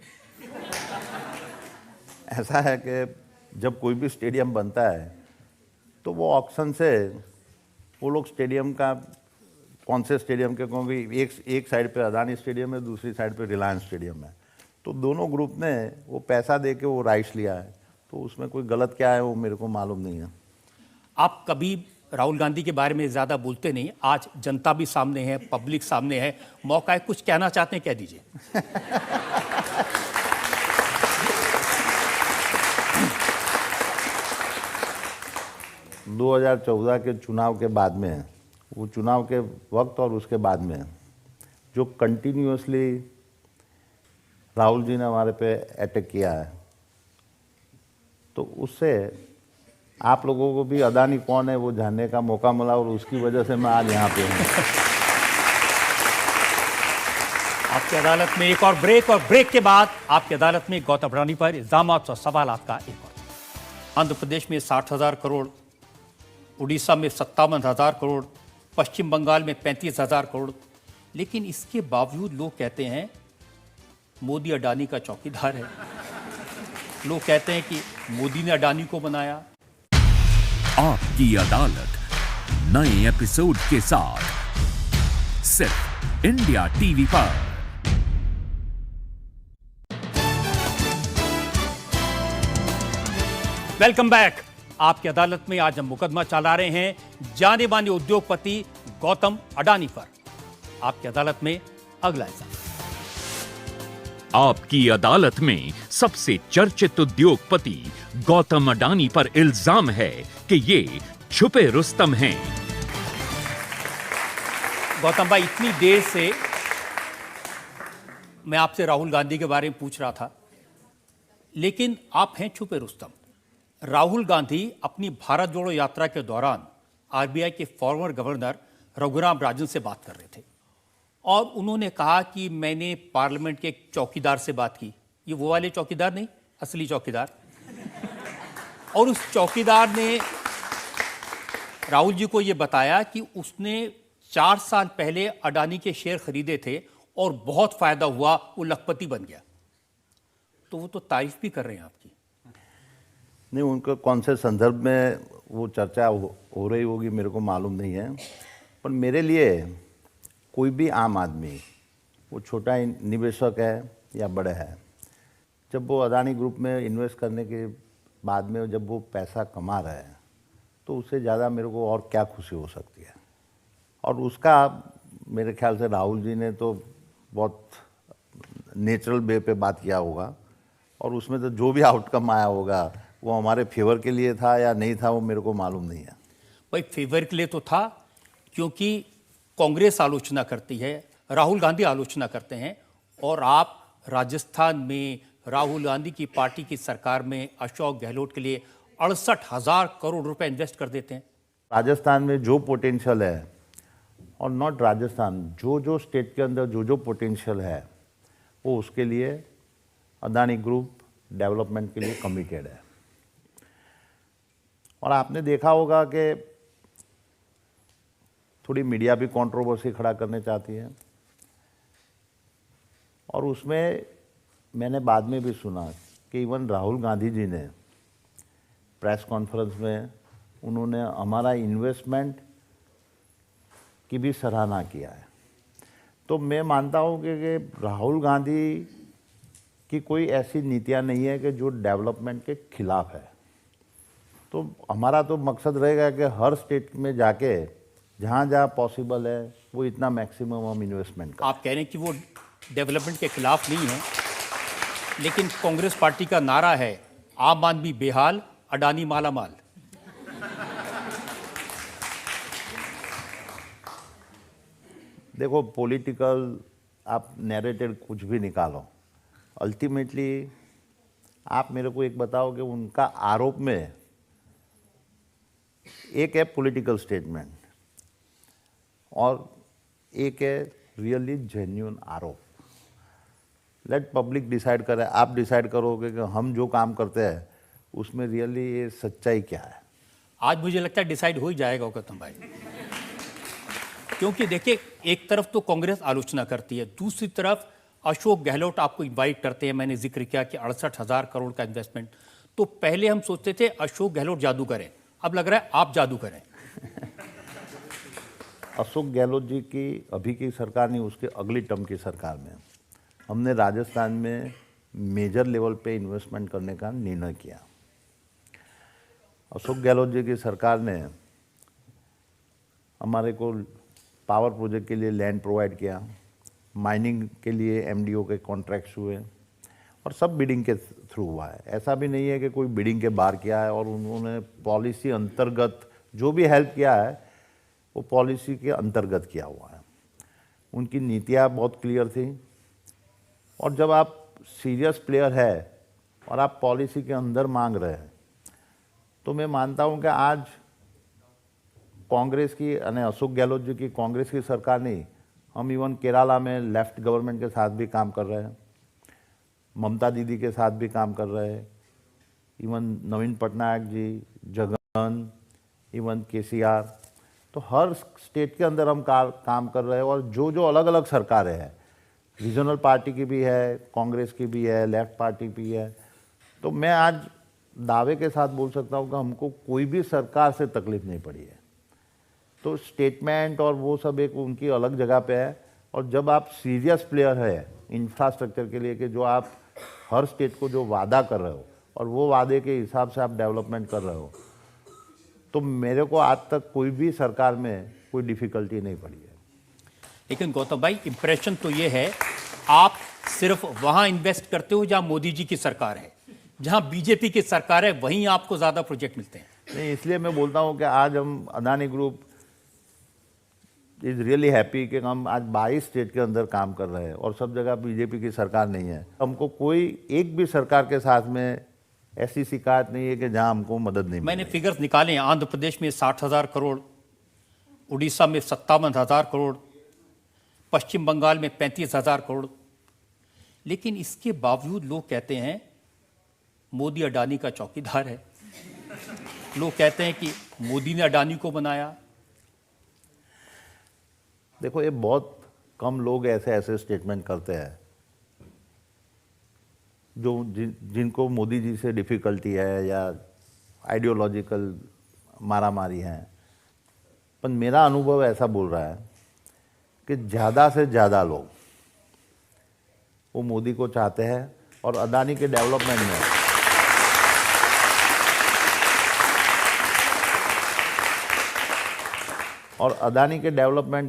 ऐसा है कि जब कोई भी स्टेडियम बनता है तो वो ऑक्शन से वो लोग स्टेडियम का कौन से स्टेडियम के, क्योंकि एक साइड पे अदानी स्टेडियम है, दूसरी साइड पे रिलायंस स्टेडियम है, तो दोनों ग्रुप ने वो पैसा दे के वो राइट्स लिया है, तो उसमें कोई गलत क्या है वो मेरे को मालूम नहीं है। आप कभी राहुल गांधी के बारे में ज़्यादा बोलते नहीं, आज जनता भी सामने है, पब्लिक सामने है, मौका है, कुछ कहना चाहते हैं कह दीजिए। 2014 के चुनाव के बाद में, वो चुनाव के वक्त और उसके बाद में जो कंटिन्यूअसली राहुल जी ने हमारे पे अटैक किया है, तो उससे आप लोगों को भी अदानी कौन है वो जानने का मौका मिला, और उसकी वजह से मैं आज यहाँ पे हूँ। आपकी अदालत में एक और ब्रेक के बाद आपकी अदालत में गौतम अडानी पर इल्जामात और सवालात का एक और। आंध्र प्रदेश में 60,000 करोड़, उड़ीसा में 57,000 करोड़, पश्चिम बंगाल में 35,000 करोड़, लेकिन इसके बावजूद लोग कहते हैं मोदी अडानी का चौकीदार है। लोग कहते हैं कि मोदी ने अडानी को बनाया। आपकी अदालत नए एपिसोड के साथ सिर्फ इंडिया टीवी पर। Welcome back. आपकी अदालत में आज हम मुकदमा चला रहे हैं जाने माने उद्योगपति गौतम अडानी पर। आपकी अदालत में अगला हिस्सा। आपकी अदालत में सबसे चर्चित उद्योगपति गौतम अडानी पर इल्जाम है कि ये छुपे रुस्तम हैं। गौतम भाई, इतनी देर से मैं आपसे राहुल गांधी के बारे में पूछ रहा था, लेकिन आप हैं छुपे रुस्तम। राहुल गांधी अपनी भारत जोड़ो यात्रा के दौरान आरबीआई के फॉर्मर गवर्नर रघुराम राजन से बात कर रहे थे और उन्होंने कहा कि मैंने पार्लियामेंट के एक चौकीदार से बात की। ये वो वाले चौकीदार नहीं, असली चौकीदार। और उस चौकीदार ने राहुल जी को यह बताया कि उसने 4 साल पहले अडानी के शेयर खरीदे थे और बहुत फायदा हुआ, वो लखपति बन गया। तो वो तो तारीफ भी कर रहे हैं आपकी। नहीं, उनका कौन से संदर्भ में वो चर्चा हो रही होगी मेरे को मालूम नहीं है, पर मेरे लिए कोई भी आम आदमी, वो छोटा निवेशक है या बड़े है, जब वो अदानी ग्रुप में इन्वेस्ट करने के बाद में जब वो पैसा कमा रहे हैं, तो उससे ज़्यादा मेरे को और क्या खुशी हो सकती है। और उसका मेरे ख्याल से राहुल जी ने तो बहुत नेचुरल वे पे बात किया होगा, और उसमें तो जो भी आउटकम आया होगा वो हमारे फेवर के लिए था या नहीं था, वो मेरे को मालूम नहीं है। भाई, फेवर के लिए तो था, क्योंकि कांग्रेस आलोचना करती है, राहुल गांधी आलोचना करते हैं, और आप राजस्थान में राहुल गांधी की पार्टी की सरकार में अशोक गहलोत के लिए 68,000 करोड़ रुपए इन्वेस्ट कर देते हैं। राजस्थान में जो पोटेंशियल है, और नॉट राजस्थान, जो स्टेट के अंदर जो पोटेंशियल है, वो उसके लिए अदानी ग्रुप डेवलपमेंट के लिए कमिटेड है। और आपने देखा होगा कि थोड़ी मीडिया भी कंट्रोवर्सी खड़ा करने चाहती है, और उसमें मैंने बाद में भी सुना कि इवन राहुल गांधी जी ने प्रेस कॉन्फ्रेंस में उन्होंने हमारा इन्वेस्टमेंट की भी सराहना किया है। तो मैं मानता हूँ कि राहुल गांधी की कोई ऐसी नीतियाँ नहीं है कि जो डेवलपमेंट के खिलाफ है। तो हमारा तो मकसद रहेगा कि हर स्टेट में जाके जहाँ जहाँ पॉसिबल है वो इतना मैक्सिमम हम इन्वेस्टमेंट करें। आप कह रहे हैं कि वो डेवलपमेंट के खिलाफ नहीं है, लेकिन कांग्रेस पार्टी का नारा है आम आदमी बेहाल, अडानी मालामाल। देखो, पॉलिटिकल आप नैरेटिव कुछ भी निकालो, अल्टीमेटली आप मेरे को एक बताओ कि उनका आरोप में एक है पॉलिटिकल स्टेटमेंट और एक है रियली जेन्युइन आरोप। लेट पब्लिक डिसाइड करे, आप डिसाइड करोगे कि हम जो काम करते हैं उसमें रियली ये सच्चाई क्या है। आज मुझे लगता है डिसाइड हो ही जाएगा गौतम भाई, क्योंकि देखिए, एक तरफ तो कांग्रेस आलोचना करती है, दूसरी तरफ अशोक गहलोत आपको इनवाइट करते हैं। मैंने जिक्र किया कि 68,000 करोड़ का इन्वेस्टमेंट। तो पहले हम सोचते थे अशोक गहलोत जादू करें, अब लग रहा है आप जादू करें। अशोक गहलोत जी की अभी की सरकार नहीं, उसके अगली टर्म की सरकार में हमने राजस्थान में मेजर लेवल पे इन्वेस्टमेंट करने का निर्णय किया। अशोक गहलोत जी की सरकार ने हमारे को पावर प्रोजेक्ट के लिए लैंड प्रोवाइड किया, माइनिंग के लिए एमडीओ के कॉन्ट्रैक्ट्स हुए और सब बिडिंग के थ्रू हुआ है। ऐसा भी नहीं है कि कोई बिडिंग के बाहर किया है, और उन्होंने पॉलिसी अंतर्गत जो भी हेल्प किया है वो पॉलिसी के अंतर्गत किया हुआ है। उनकी नीतियाँ बहुत क्लियर थी, और जब आप सीरियस प्लेयर है और आप पॉलिसी के अंदर मांग रहे हैं, तो मैं मानता हूं कि आज कांग्रेस की यानी अशोक गहलोत जी की कांग्रेस की सरकार नहीं, हम इवन केरला में लेफ्ट गवर्नमेंट के साथ भी काम कर रहे हैं, ममता दीदी के साथ भी काम कर रहे हैं, इवन नवीन पटनायक जी, जगन, इवन केसीआर, तो हर स्टेट के अंदर हम काम कर रहे हैं। और जो जो अलग अलग सरकारें हैं, रीजनल पार्टी की भी है, कांग्रेस की भी है, लेफ्ट पार्टी भी है, तो मैं आज दावे के साथ बोल सकता हूँ कि हमको कोई भी सरकार से तकलीफ नहीं पड़ी है। तो स्टेटमेंट और वो सब एक उनकी अलग जगह पे है, और जब आप सीरियस प्लेयर है इंफ्रास्ट्रक्चर के लिए कि जो आप हर स्टेट को जो वादा कर रहे हो और वो वादे के हिसाब से आप डेवलपमेंट कर रहे हो, तो मेरे को आज तक कोई भी सरकार में कोई डिफ़िकल्टी नहीं पड़ी है। लेकिन गौतम भाई, इंप्रेशन तो ये है आप सिर्फ वहां इन्वेस्ट करते हो जहां मोदी जी की सरकार है, जहां बीजेपी की सरकार है वहीं आपको ज्यादा प्रोजेक्ट मिलते हैं। नहीं, इसलिए मैं बोलता हूं कि आज हम Adani group is really happy कि हम आज 22 स्टेट के अंदर काम कर रहे हैं और सब जगह बीजेपी की सरकार नहीं है। हमको कोई एक भी सरकार के साथ में ऐसी शिकायत नहीं है कि जहां हमको मदद नहीं मैंने मिली। फिगर्स निकाले हैं, आंध्र प्रदेश में 60,000 करोड़, उड़ीसा में 57,000 करोड़, पश्चिम बंगाल में 35,000 करोड़। लेकिन इसके बावजूद लोग कहते हैं मोदी अडानी का चौकीदार है, लोग कहते हैं कि मोदी ने अडानी को बनाया। देखो, ये बहुत कम लोग ऐसे स्टेटमेंट करते हैं जो जिनको मोदी जी से डिफ़िकल्टी है या आइडियोलॉजिकल मारामारी है। पर मेरा अनुभव ऐसा बोल रहा है कि ज़्यादा से ज़्यादा लोग वो मोदी को चाहते हैं और अदानी के डेवलपमेंट में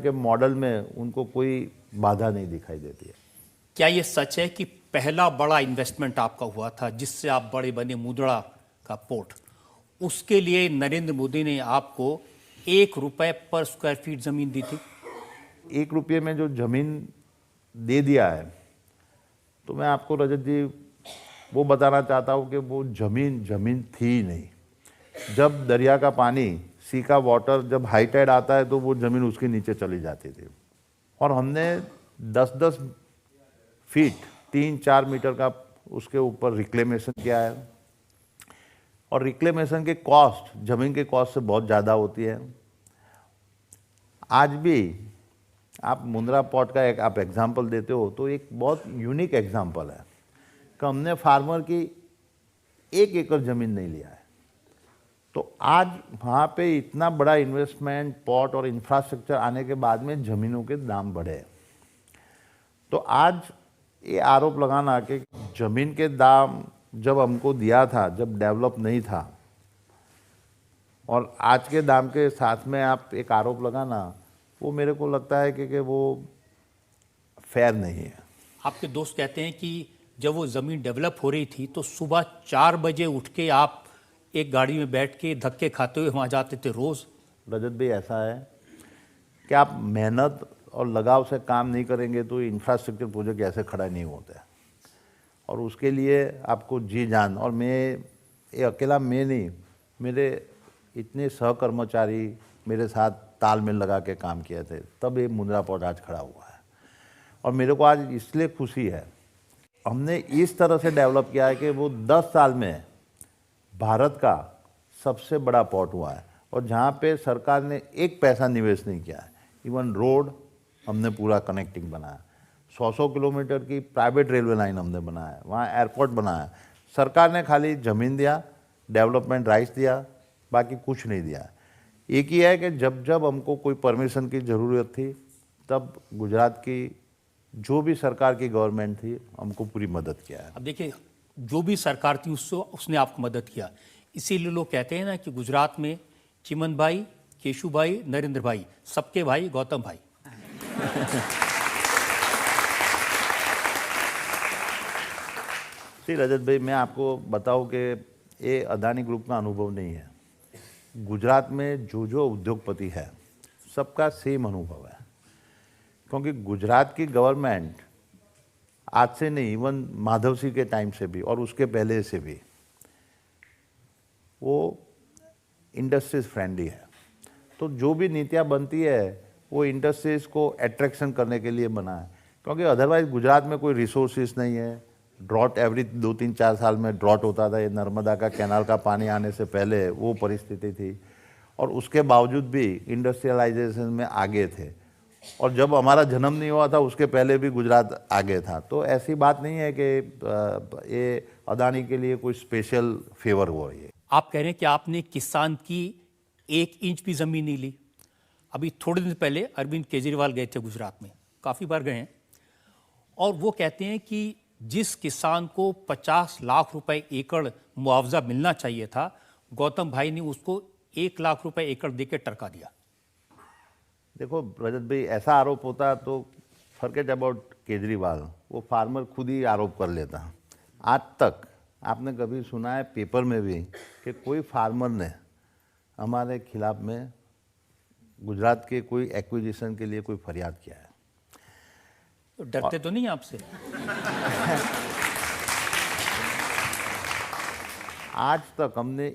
के मॉडल में उनको कोई बाधा नहीं दिखाई देती है। क्या ये सच है कि पहला बड़ा इन्वेस्टमेंट आपका हुआ था जिससे आप बड़े बने, मुद्रा का पोर्ट, उसके लिए नरेंद्र मोदी ने आपको 1 रुपए पर स्क्वायर फीट जमीन दी थी? 1 रुपये में जो जमीन दे दिया है, तो मैं आपको रजत जी वो बताना चाहता हूँ कि वो जमीन थी ही नहीं। जब दरिया का पानी, सी का वाटर जब हाई टाइड आता है तो वो ज़मीन उसके नीचे चली जाती थी, और हमने 10-10 फीट 3-4 मीटर का उसके ऊपर रिक्लेमेशन किया है। और रिक्लेमेशन के कॉस्ट ज़मीन के कॉस्ट से बहुत ज़्यादा होती है। आज भी आप मुंद्रा पोर्ट का एक आप एग्जांपल देते हो, तो एक बहुत यूनिक एग्जांपल है कि हमने फार्मर की 1 एकड़ ज़मीन नहीं लिया है। तो आज वहाँ पे इतना बड़ा इन्वेस्टमेंट, पोर्ट और इंफ्रास्ट्रक्चर आने के बाद में ज़मीनों के दाम बढ़े। तो आज ये आरोप लगाना कि ज़मीन के दाम जब हमको दिया था, जब डेवलप नहीं था, और आज के दाम के साथ में आप एक आरोप लगाना, वो मेरे को लगता है कि वो फेयर नहीं है। आपके दोस्त कहते हैं कि जब वो ज़मीन डेवलप हो रही थी तो सुबह 4 बजे उठ के आप एक गाड़ी में बैठ के धक्के खाते हुए वहाँ जाते थे रोज़। रजत भाई, ऐसा है कि आप मेहनत और लगाव से काम नहीं करेंगे तो इंफ्रास्ट्रक्चर प्रोजेक्ट ऐसे खड़ा नहीं होता है, और उसके लिए आपको जी जान, और ये अकेला मैं नहीं, मेरे इतने सहकर्मचारी मेरे साथ तालमेल लगा के काम किए थे, तब ये मुंद्रा पोर्ट आज खड़ा हुआ है। और मेरे को आज इसलिए खुशी है, हमने इस तरह से डेवलप किया है कि वो 10 साल में भारत का सबसे बड़ा पोर्ट हुआ है, और जहाँ पे सरकार ने 1 पैसा निवेश नहीं किया है। इवन रोड हमने पूरा कनेक्टिंग बनाया, 100 किलोमीटर की प्राइवेट रेलवे लाइन हमने बनाया, वहाँ एयरपोर्ट बनाया। सरकार ने खाली ज़मीन दिया, डेवलपमेंट राइट्स दिया, बाकी कुछ नहीं दिया। एक ही है कि जब जब हमको कोई परमिशन की ज़रूरत थी तब गुजरात की जो भी सरकार की गवर्नमेंट थी हमको पूरी मदद किया है। अब देखिए, जो भी सरकार थी उसने आपको मदद किया, इसीलिए लोग कहते हैं ना कि गुजरात में चिमन भाई, केशु भाई, नरेंद्र भाई, सबके भाई गौतम भाई। श्री रजत भाई, मैं आपको बताऊं कि ये अदानी ग्रुप का अनुभव नहीं है। गुजरात में जो जो उद्योगपति है सबका सेम अनुभव है, क्योंकि गुजरात की गवर्नमेंट आज से नहीं, इवन माधव सिंह के टाइम से भी और उसके पहले से भी वो इंडस्ट्रीज फ्रेंडली है। तो जो भी नीतियाँ बनती है वो इंडस्ट्रीज को अट्रैक्शन करने के लिए बना है, क्योंकि अदरवाइज गुजरात में कोई रिसोर्सेज नहीं है। ड्रॉट एवरी 2-3-4 साल में ड्रॉट होता था। ये नर्मदा का कैनाल का पानी आने से पहले वो परिस्थिति थी, और उसके बावजूद भी इंडस्ट्रियलाइजेशन में आगे थे। और जब हमारा जन्म नहीं हुआ था उसके पहले भी गुजरात आगे था। तो ऐसी बात नहीं है कि ये अदानी के लिए कोई स्पेशल फेवर हो रही है। आप कह रहे हैं कि आपने किसान की 1 इंच भी ज़मीन नहीं ली। अभी थोड़े दिन पहले अरविंद केजरीवाल गए थे गुजरात में, काफ़ी बार गए हैं, और वो कहते हैं कि जिस किसान को 50 लाख रुपए एकड़ मुआवजा मिलना चाहिए था, गौतम भाई ने उसको 1 लाख रुपए एकड़ देके टरका दिया। देखो रजत भाई, ऐसा आरोप होता तो फॉरगेट अबाउट केजरीवाल, वो फार्मर खुद ही आरोप कर लेता। आज तक आपने कभी सुना है पेपर में भी कि कोई फार्मर ने हमारे खिलाफ में गुजरात के कोई एक्विजिशन के लिए कोई फरियाद किया है? तो डरते तो नहीं आपसे? आज तक हमने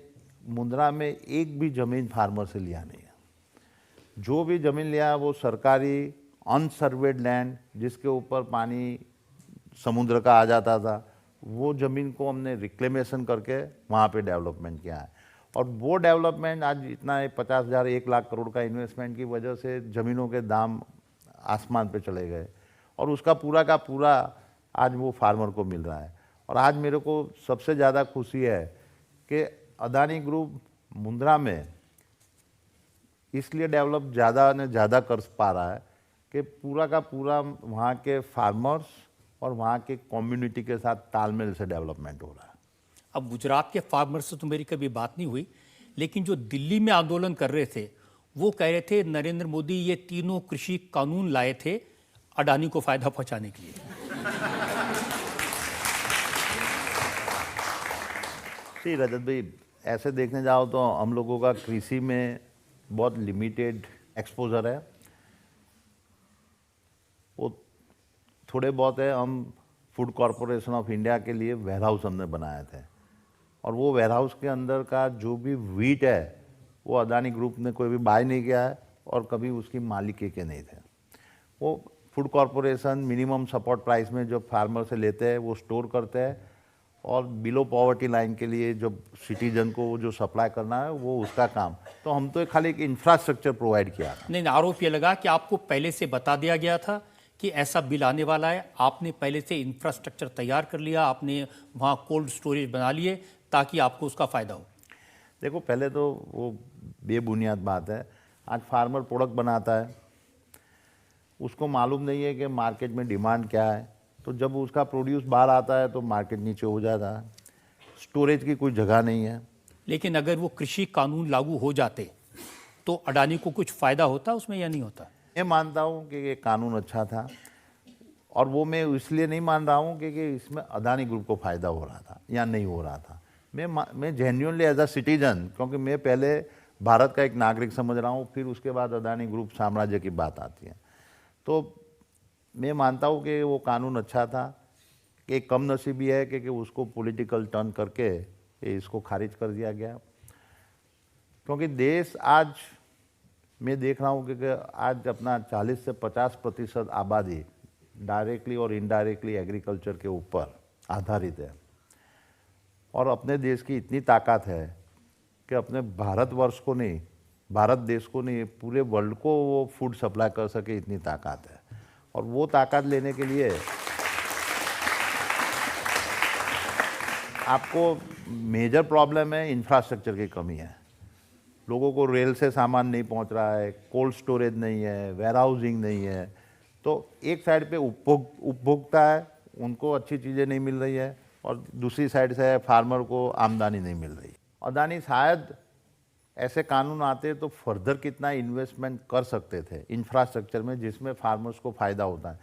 मुंद्रा में एक भी जमीन फार्मर से लिया नहीं है। जो भी जमीन लिया वो सरकारी अनसर्वेड लैंड, जिसके ऊपर पानी समुद्र का आ जाता था, वो ज़मीन को हमने रिक्लेमेशन करके वहाँ पे डेवलपमेंट किया है। और वो डेवलपमेंट आज इतना 50,000 1 लाख करोड़ का इन्वेस्टमेंट की वजह से ज़मीनों के दाम आसमान पे चले गए, और उसका पूरा का पूरा आज वो फार्मर को मिल रहा है। और आज मेरे को सबसे ज़्यादा खुशी है कि अदानी ग्रुप मुंद्रा में इसलिए डेवलप ज़्यादा ने ज़्यादा कर पा रहा है कि पूरा का पूरा वहाँ के फार्मर्स और वहाँ के कम्युनिटी के साथ तालमेल से डेवलपमेंट हो रहा है। अब गुजरात के फार्मर से तो मेरी कभी बात नहीं हुई, लेकिन जो दिल्ली में आंदोलन कर रहे थे वो कह रहे थे नरेंद्र मोदी ये तीनों कृषि कानून लाए थे अडानी को फायदा पहुंचाने के लिए। जी रजत भाई, ऐसे देखने जाओ तो हम लोगों का कृषि में बहुत लिमिटेड एक्सपोजर है। वो थोड़े बहुत है। हम फूड कॉरपोरेशन ऑफ इंडिया के लिए वेयरहाउस हमने बनाए थे, और वो वेयरहाउस के अंदर का जो भी व्हीट है वो अदानी ग्रुप ने कोई भी बाय नहीं किया है और कभी उसकी मालिकी के नहीं थे। वो food corporation minimum support price में जो फार्मर से लेते हैं वो स्टोर करते हैं, और बिलो पॉवर्टी लाइन के लिए जो सिटीजन को जो सप्लाई करना है वो उसका काम। तो हम तो खाली एक इंफ्रास्ट्रक्चर प्रोवाइड किया। नहीं, आरोप ये लगा कि आपको पहले से बता दिया गया था कि ऐसा बिल आने वाला है, आपने पहले से इंफ्रास्ट्रक्चर तैयार कर लिया, आपने वहाँ कोल्ड स्टोरेज बना लिए ताकि आपको उसका फ़ायदा हो। देखो, पहले तो वो बेबुनियाद बात है। आज फार्मर प्रोडक्ट बनाता है, उसको मालूम नहीं है कि मार्केट में डिमांड क्या है, तो जब उसका प्रोड्यूस बाहर आता है तो मार्केट नीचे हो जाता है। स्टोरेज की कोई जगह नहीं है। लेकिन अगर वो कृषि कानून लागू हो जाते तो अडानी को कुछ फ़ायदा होता उसमें या नहीं होता? मैं मानता हूँ कि ये कानून अच्छा था, और वो मैं इसलिए नहीं मान रहा हूँ कि इसमें अदानी ग्रुप को फ़ायदा हो रहा था या नहीं हो रहा था। मैं जेन्युइनली एज अ सिटीजन, क्योंकि मैं पहले भारत का एक नागरिक समझ रहा हूँ, फिर उसके बाद अदानी ग्रुप साम्राज्य की बात आती है, तो मैं मानता हूँ कि वो कानून अच्छा था। कि कम नसीबी है कि उसको पॉलिटिकल टर्न करके इसको खारिज कर दिया गया, क्योंकि देश आज मैं देख रहा हूँ कि आज अपना 40 से 50% आबादी डायरेक्टली और इनडायरेक्टली एग्रीकल्चर के ऊपर आधारित है, और अपने देश की इतनी ताकत है कि अपने भारतवर्ष को नहीं, भारत देश को नहीं, पूरे वर्ल्ड को वो फूड सप्लाई कर सके, इतनी ताकत है। और वो ताकत लेने के लिए आपको मेजर प्रॉब्लम है इंफ्रास्ट्रक्चर की कमी है। लोगों को रेल से सामान नहीं पहुंच रहा है, कोल्ड स्टोरेज नहीं है, वेयर हाउसिंग नहीं है। तो एक साइड पे उपभोक्ता है, उनको अच्छी चीज़ें नहीं मिल रही है, और दूसरी साइड से फार्मर को आमदनी नहीं मिल रही। अदानी शायद ऐसे कानून आते तो फर्दर कितना इन्वेस्टमेंट कर सकते थे इंफ्रास्ट्रक्चर में, जिसमें फार्मर्स को फ़ायदा होता है।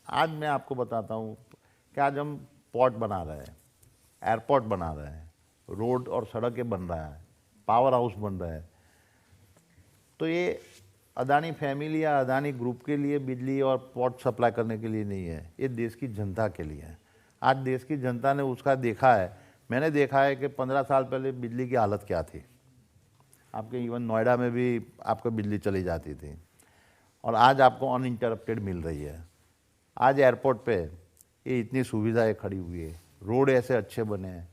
आज मैं आपको बताता हूँ कि आज हम पोर्ट बना रहे हैं, एयरपोर्ट बना रहे हैं, रोड और सड़कें बन रहा है, पावर हाउस बन रहा है। तो ये अदानी फैमिली या अदानी ग्रुप के लिए बिजली और पोर्ट सप्लाई करने के लिए नहीं है, ये देश की जनता के लिए है। आज देश की जनता ने उसका देखा है। मैंने देखा है कि 15 साल पहले बिजली की हालत क्या थी। आपके इवन नोएडा में भी आपको बिजली चली जाती थी, और आज आपको अनइंटरप्टेड मिल रही है। आज एयरपोर्ट पे ये इतनी सुविधाएं खड़ी हुई है, रोड ऐसे अच्छे बने हैं।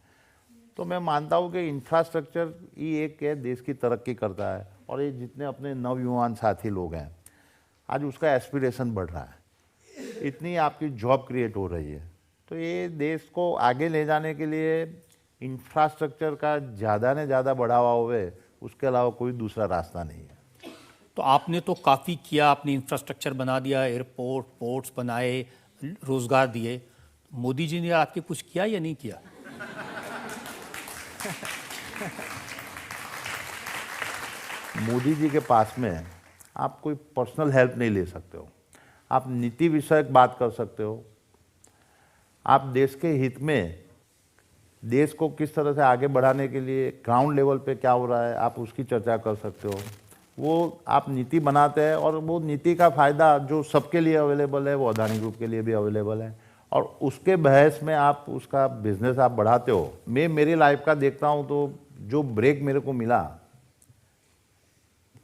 तो मैं मानता हूँ कि इंफ्रास्ट्रक्चर ही एक है देश की तरक्की करता है, और ये जितने अपने नवयुवान साथी लोग हैं, आज उसका एस्पिरेशन बढ़ रहा है, इतनी आपकी जॉब क्रिएट हो रही है। तो ये देश को आगे ले जाने के लिए इंफ्रास्ट्रक्चर का ज़्यादा ने ज़्यादा बढ़ावा होवे, उसके अलावा कोई दूसरा रास्ता नहीं है। तो आपने तो काफ़ी किया, आपने इंफ्रास्ट्रक्चर बना दिया, एयरपोर्ट, पोर्ट्स बनाए, रोजगार दिए। मोदी जी ने आपके कुछ किया या नहीं किया? मोदी जी के पास में आप कोई पर्सनल हेल्प नहीं ले सकते हो, आप नीति विषयक बात कर सकते हो। आप देश के हित में देश को किस तरह से आगे बढ़ाने के लिए ग्राउंड लेवल पे क्या हो रहा है, आप उसकी चर्चा कर सकते हो। वो आप नीति बनाते हैं, और वो नीति का फ़ायदा जो सबके लिए अवेलेबल है वो अदानी ग्रुप के लिए भी अवेलेबल है, और उसके बहस में आप उसका बिजनेस आप बढ़ाते हो। मैं मेरी लाइफ का देखता हूँ तो जो ब्रेक मेरे को मिला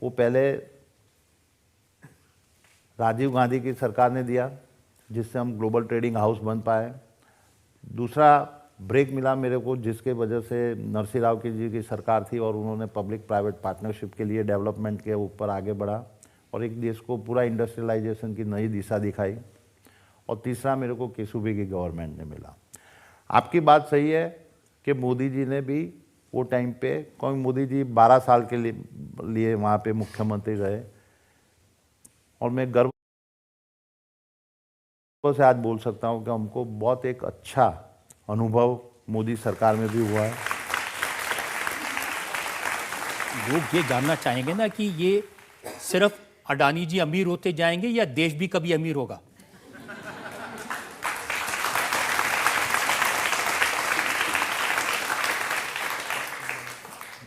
वो पहले राजीव गांधी की सरकार ने दिया, जिससे हम ग्लोबल ट्रेडिंग हाउस बन पाए। दूसरा ब्रेक मिला मेरे को जिसके वजह से नरसिंह राव जी की सरकार थी, और उन्होंने पब्लिक प्राइवेट पार्टनरशिप के लिए डेवलपमेंट के ऊपर आगे बढ़ा, और एक देश को पूरा इंडस्ट्रियलाइजेशन की नई दिशा दिखाई। और तीसरा मेरे को केसुभाई की गवर्नमेंट ने मिला। आपकी बात सही है कि मोदी जी ने भी वो टाइम पे, क्योंकि मोदी जी 12 साल के लिए वहाँ पे मुख्यमंत्री रहे, और मैं गर्व से आज बोल सकता हूँ कि हमको बहुत एक अच्छा अनुभव मोदी सरकार में भी हुआ है। लोग ये जानना चाहेंगे ना कि ये सिर्फ अडानी जी अमीर होते जाएंगे या देश भी कभी अमीर होगा?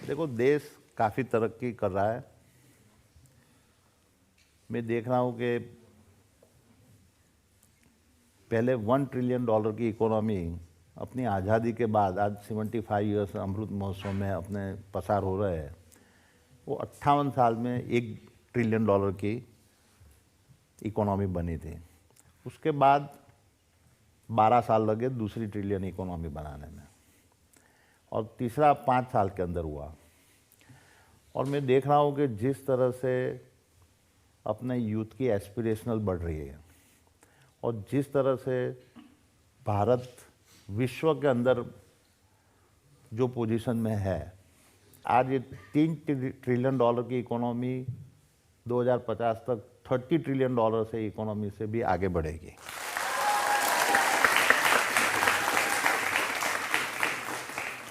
देखो, देश काफ़ी तरक्की कर रहा है। मैं देख रहा हूँ कि पहले $1 ट्रिलियन की इकोनॉमी अपनी आज़ादी के बाद आज 75 ईयर्स अमृत महोत्सव में अपने पसार हो रहे हैं, वो 58 साल में $1 ट्रिलियन की इकोनॉमी बनी थी। उसके बाद 12 साल लगे दूसरी ट्रिलियन इकोनॉमी बनाने में, और तीसरा 5 साल के अंदर हुआ। और मैं देख रहा हूँ कि जिस तरह से अपने यूथ की एस्पिरेशनल बढ़ रही है, और जिस तरह से भारत विश्व के अंदर जो पोजीशन में है, आज ये $3 ट्रिलियन की इकोनॉमी 2050 तक $30 ट्रिलियन से इकोनॉमी से भी आगे बढ़ेगी।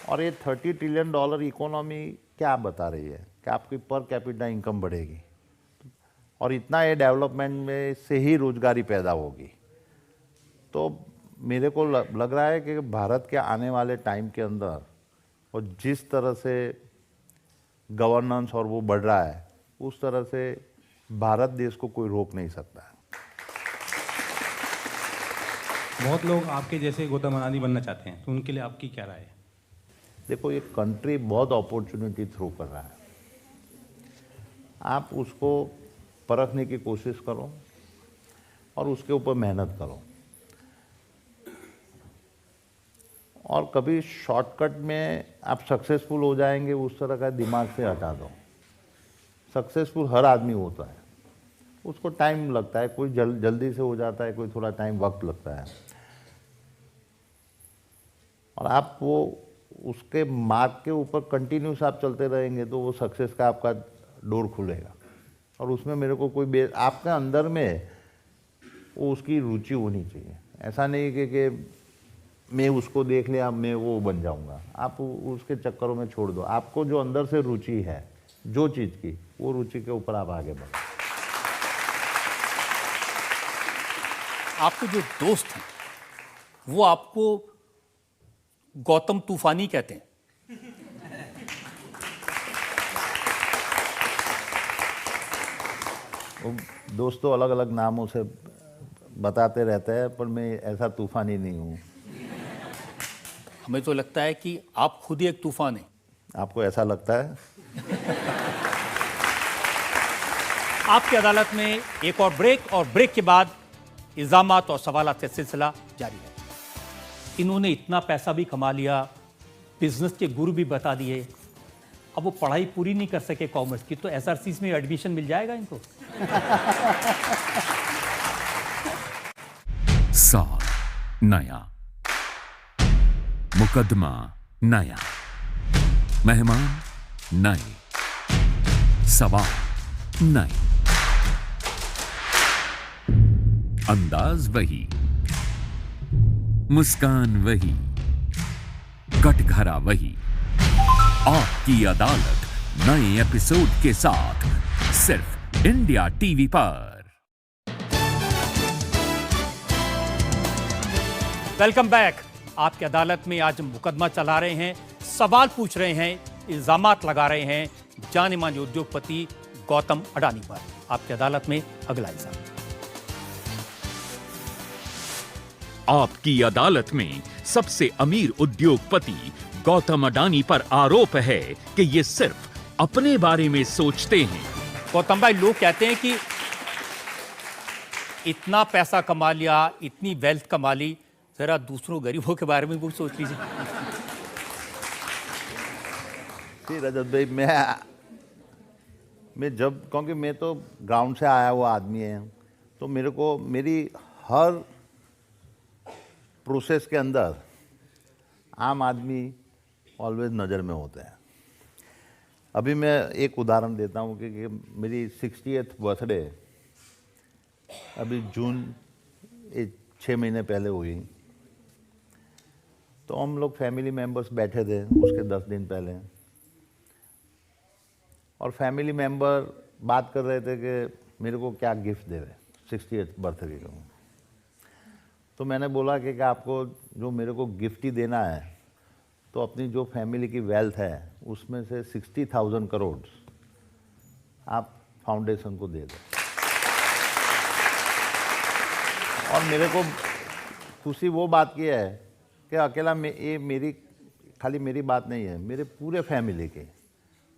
और ये $30 ट्रिलियन इकोनॉमी क्या बता रही है कि आपकी पर कैपिटा इनकम बढ़ेगी, और इतना ये डेवलपमेंट में से ही रोजगारी पैदा होगी। तो मेरे को लग रहा है कि भारत के आने वाले टाइम के अंदर, और जिस तरह से गवर्नेंस और वो बढ़ रहा है, उस तरह से भारत देश को कोई रोक नहीं सकता है। बहुत लोग आपके जैसे गौतम अडानी बनना चाहते हैं, तो उनके लिए आपकी क्या राय है? देखो, ये कंट्री बहुत अपॉर्चुनिटी थ्रू कर रहा है, आप उसको परखने की कोशिश करो और उसके ऊपर मेहनत करो। और कभी शॉर्टकट में आप सक्सेसफुल हो जाएंगे, उस तरह का दिमाग से हटा दो। सक्सेसफुल हर आदमी होता है, उसको टाइम लगता है, कोई जल्दी से हो जाता है, कोई थोड़ा टाइम वक्त लगता है। और आप वो उसके मार्ग के ऊपर कंटिन्यूस आप चलते रहेंगे तो वो सक्सेस का आपका डोर खुलेगा। और उसमें मेरे को कोई आपके अंदर में वो उसकी रुचि होनी चाहिए। ऐसा नहीं कि मैं उसको देख लिया मैं वो बन जाऊंगा। आप उसके चक्करों में छोड़ दो। आपको जो अंदर से रुचि है जो चीज़ की, वो रुचि के ऊपर आप आगे बढ़ो। आपके जो दोस्त हैं वो आपको गौतम तूफानी कहते हैं। वो दोस्तों अलग अलग नामों से बताते रहते हैं, पर मैं ऐसा तूफानी नहीं हूँ। हमें तो लगता है कि आप खुद ही एक तूफान हैं। आपको ऐसा लगता है? आपकी अदालत में एक और ब्रेक के बाद इल्जामात और सवालात का सिलसिला जारी है। इन्होंने इतना पैसा भी कमा लिया, बिजनेस के गुरु भी बता दिए, अब वो पढ़ाई पूरी नहीं कर सके कॉमर्स की, तो एसआरसीज में एडमिशन मिल जाएगा इनको? साल नया, मुकदमा नया, मेहमान नए, सवाल नए, अंदाज वही, मुस्कान वही, कटघरा वही। आपकी अदालत नए एपिसोड के साथ सिर्फ इंडिया टीवी पर। Welcome back. आपकी अदालत में आज हम मुकदमा चला रहे हैं, सवाल पूछ रहे हैं, इल्जामात लगा रहे हैं जाने माने उद्योगपति गौतम अडानी पर। आपकी अदालत में अगला इल्जाम। आपकी अदालत में सबसे अमीर उद्योगपति गौतम अडानी पर आरोप है कि ये सिर्फ अपने बारे में सोचते हैं। गौतम भाई, लोग कहते हैं कि इतना पैसा कमा लिया, इतनी वेल्थ कमा ली, जरा दूसरों गरीबों के बारे में भी सोच लीजिए। रजत भाई, मैं जब, क्योंकि मैं तो ग्राउंड से आया हुआ आदमी है, तो मेरे को मेरी हर प्रोसेस के अंदर आम आदमी ऑलवेज नज़र में होते हैं। अभी मैं एक उदाहरण देता हूँ कि मेरी 60th बर्थडे अभी जून 6 महीने पहले हुई। तो हम लोग फैमिली मेंबर्स बैठे थे उसके 10 दिन पहले, और फैमिली मेंबर बात कर रहे थे कि मेरे को क्या गिफ्ट दे रहे 60th बर्थडे को। तो मैंने बोला कि आपको जो मेरे को गिफ्ट ही देना है, तो अपनी जो फैमिली की वेल्थ है उसमें से 60,000 करोड़ आप फाउंडेशन को दे दो। और मेरे को खुशी वो बात की है कि अकेला ये मेरी खाली मेरी बात नहीं है, मेरे पूरे फैमिली की।